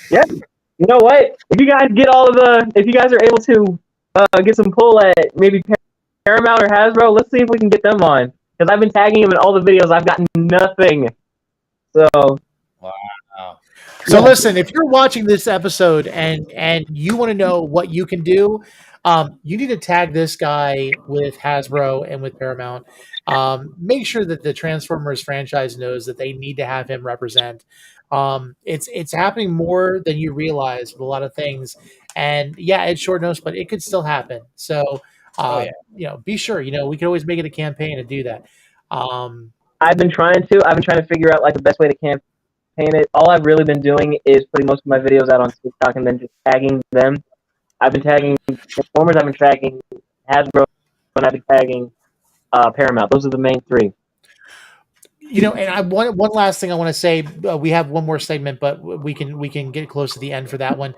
Yeah. You know what? If you guys are able to get some pull at maybe Paramount or Hasbro, let's see if we can get them on. Because I've been tagging them in all the videos. I've gotten nothing. So. Wow. So listen, if you're watching this episode and you want to know what you can do, you need to tag this guy with Hasbro and with Paramount. Make sure that the Transformers franchise knows that they need to have him represent. It's happening more than you realize with a lot of things, and yeah, it's short notice, but it could still happen. So, be sure. We can always make it a campaign to do that. I've been trying to figure out like the best way to campaign it. All I've really been doing is putting most of my videos out on TikTok and then just tagging them. I've been tagging Transformers, I've been tagging Hasbro, and I've been tagging Paramount. Those are the main three. And one last thing I want to say. We have one more segment, but we can get close to the end for that one.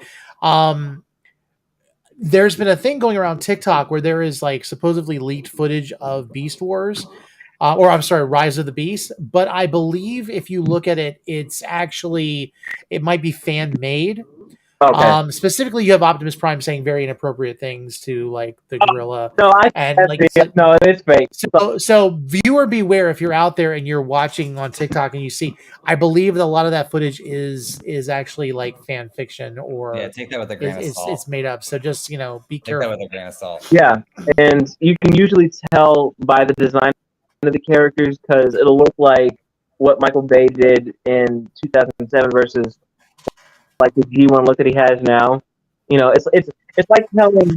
There's been a thing going around TikTok where there is like supposedly leaked footage of Beast Wars. Rise of the Beast. But I believe if you look at it, it might be fan made. Okay. Specifically, you have Optimus Prime saying very inappropriate things to like the gorilla. It's fake. So viewer beware if you're out there and you're watching on TikTok and you see. I believe that a lot of that footage is actually like fan fiction or take that with a grain of salt. It's made up. So just be careful. Take that with a grain of salt. Yeah, and you can usually tell by the design of the characters because it'll look like what Michael Bay did in 2007 versus like the G1 look that he has now. It's like telling,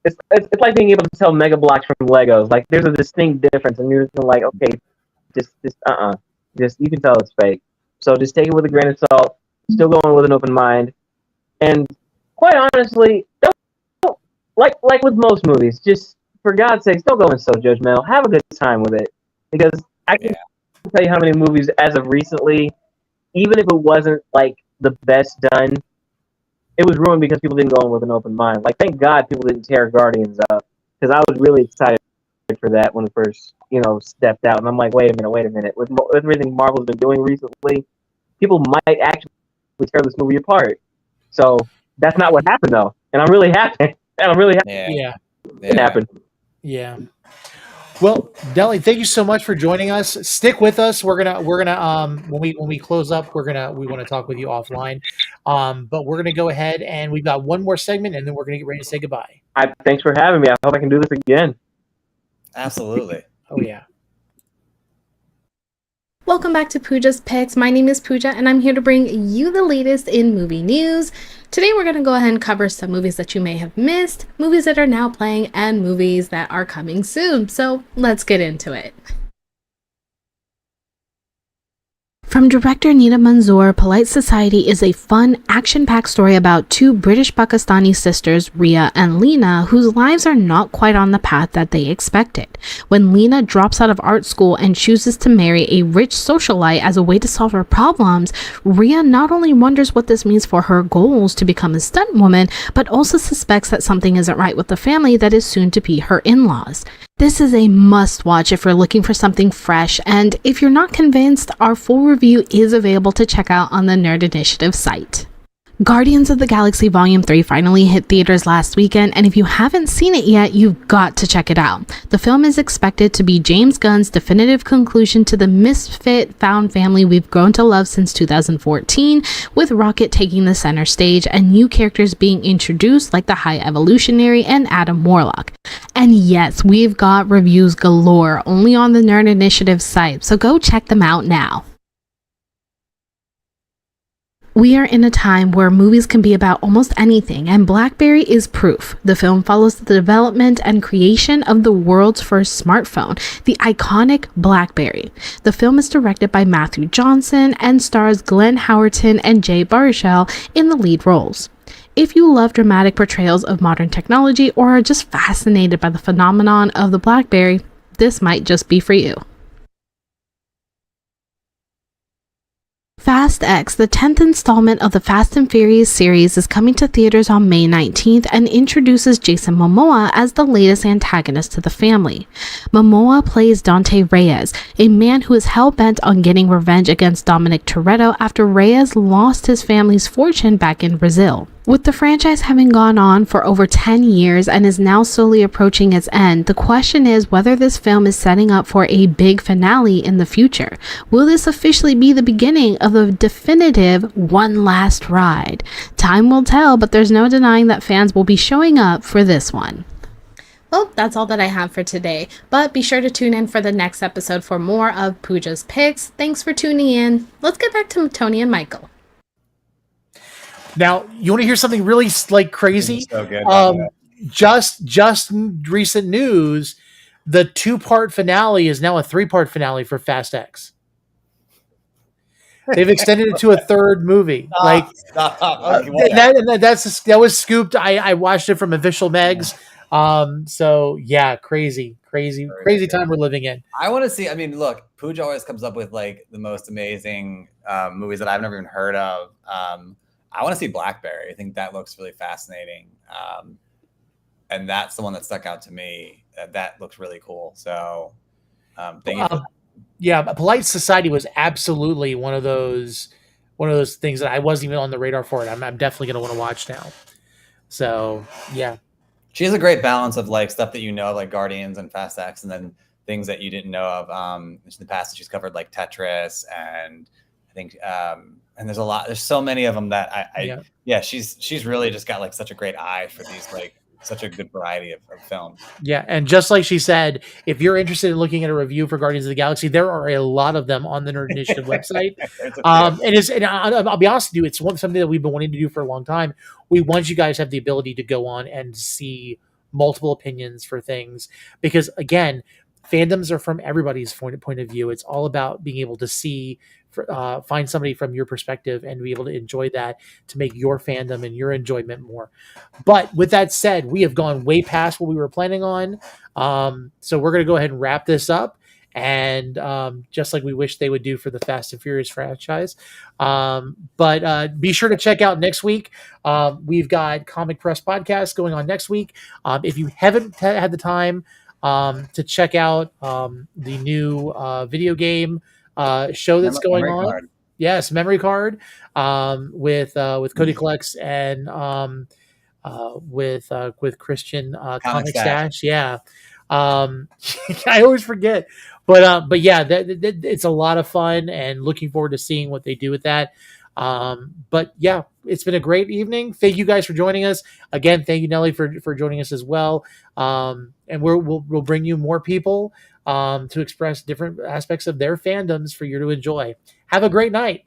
it's like being able to tell Mega Bloks from Legos. Like there's a distinct difference, and you're just like, okay, just you can tell it's fake. So just take it with a grain of salt. Still going with an open mind, and quite honestly, don't like with most movies, just for God's sakes, don't go in so judgmental. Have a good time with it, because I can tell you how many movies as of recently, even if it wasn't like the best done, it was ruined because people didn't go in with an open mind. Like, thank God people didn't tear Guardians up, because I was really excited for that when it first, stepped out. And I'm like, wait a minute. With everything Marvel's been doing recently, people might actually tear this movie apart. So that's not what happened, though. And I'm really happy. Yeah. It happened. Yeah. Well, Nelly, thank you so much for joining us. Stick with us. We're gonna when we close up, we want to talk with you offline. But we're gonna go ahead and we've got one more segment, and then we're gonna get ready to say goodbye. Thanks for having me. I hope I can do this again. Absolutely. Oh yeah. Welcome back to Puja's Picks. My name is Puja, and I'm here to bring you the latest in movie news. Today we're going to go ahead and cover some movies that you may have missed, movies that are now playing, and movies that are coming soon. So let's get into it. From director Nina Manzoor, Polite Society is a fun, action-packed story about two British Pakistani sisters, Ria and Lena, whose lives are not quite on the path that they expected. When Lena drops out of art school and chooses to marry a rich socialite as a way to solve her problems, Ria not only wonders what this means for her goals to become a stunt woman, but also suspects that something isn't right with the family that is soon to be her in-laws. This is a must-watch if you're looking for something fresh, and if you're not convinced, our full review is available to check out on the Nerd Initiative site. Guardians of the Galaxy Volume 3 finally hit theaters last weekend, and if you haven't seen it yet, you've got to check it out. The film is expected to be James Gunn's definitive conclusion to the misfit found family we've grown to love since 2014, with Rocket taking the center stage and new characters being introduced like the High Evolutionary and Adam Warlock. And yes, we've got reviews galore only on the Nerd Initiative site, so go check them out now. We are in a time where movies can be about almost anything, and BlackBerry is proof. The film follows the development and creation of the world's first smartphone, the iconic BlackBerry. The film is directed by Matthew Johnson and stars Glenn Howerton and Jay Baruchel in the lead roles. If you love dramatic portrayals of modern technology or are just fascinated by the phenomenon of the BlackBerry, this might just be for you. Fast X, the 10th installment of the Fast and Furious series, is coming to theaters on May 19th and introduces Jason Momoa as the latest antagonist to the family. Momoa plays Dante Reyes, a man who is hell-bent on getting revenge against Dominic Toretto after Reyes lost his family's fortune back in Brazil. With the franchise having gone on for over 10 years and is now slowly approaching its end, the question is whether this film is setting up for a big finale in the future. Will this officially be the beginning of the definitive one last ride? Time will tell, but there's no denying that fans will be showing up for this one. Well, that's all that I have for today, but be sure to tune in for the next episode for more of Puja's Picks. Thanks for tuning in. Let's get back to Tony and Michael. Now, you want to hear something really crazy? So good. Just recent news, the 2-part finale is now a 3-part finale for Fast X. They've extended it to a third movie. That was scooped. I watched it from Official Megs. So yeah, crazy time we're living in. I want to see. I mean, look, Puja always comes up with the most amazing movies that I've never even heard of. I want to see BlackBerry. I think that looks really fascinating. And that's the one that stuck out to me. That looks really cool. So thank you. Yeah, Polite Society was absolutely one of those things that I wasn't even on the radar for it. I'm definitely going to want to watch now. So yeah. She has a great balance of stuff that like Guardians and Fast X, and then things that you didn't know of. In the past, she's covered Tetris, and I think and there's so many of them that she's really just got such a great eye for these such a good variety of films. Yeah, and just like she said, if you're interested in looking at a review for Guardians of the Galaxy, there are a lot of them on the Nerd Initiative website. And I'll be honest with you, it's something that we've been wanting to do for a long time. We want you guys to have the ability to go on and see multiple opinions for things, because again, fandoms are from everybody's point of view. It's all about being able to see, find somebody from your perspective and be able to enjoy that to make your fandom and your enjoyment more. But with that said, we have gone way past what we were planning on. So we're going to go ahead and wrap this up. And just like we wish they would do for the Fast and Furious franchise. But be sure to check out next week. We've got Comic Press Podcast going on next week. If you haven't had the time to check out the new video game show that's going on. Card. Yes, Memory Card with Cody Collects and with Christian Comic Stash. Yeah. I always forget. But yeah, it's a lot of fun and looking forward to seeing what they do with that. But yeah, it's been a great evening. Thank you guys for joining us. Again, thank you, Nelly, for joining us as well. And we'll bring you more people to express different aspects of their fandoms for you to enjoy. Have a great night.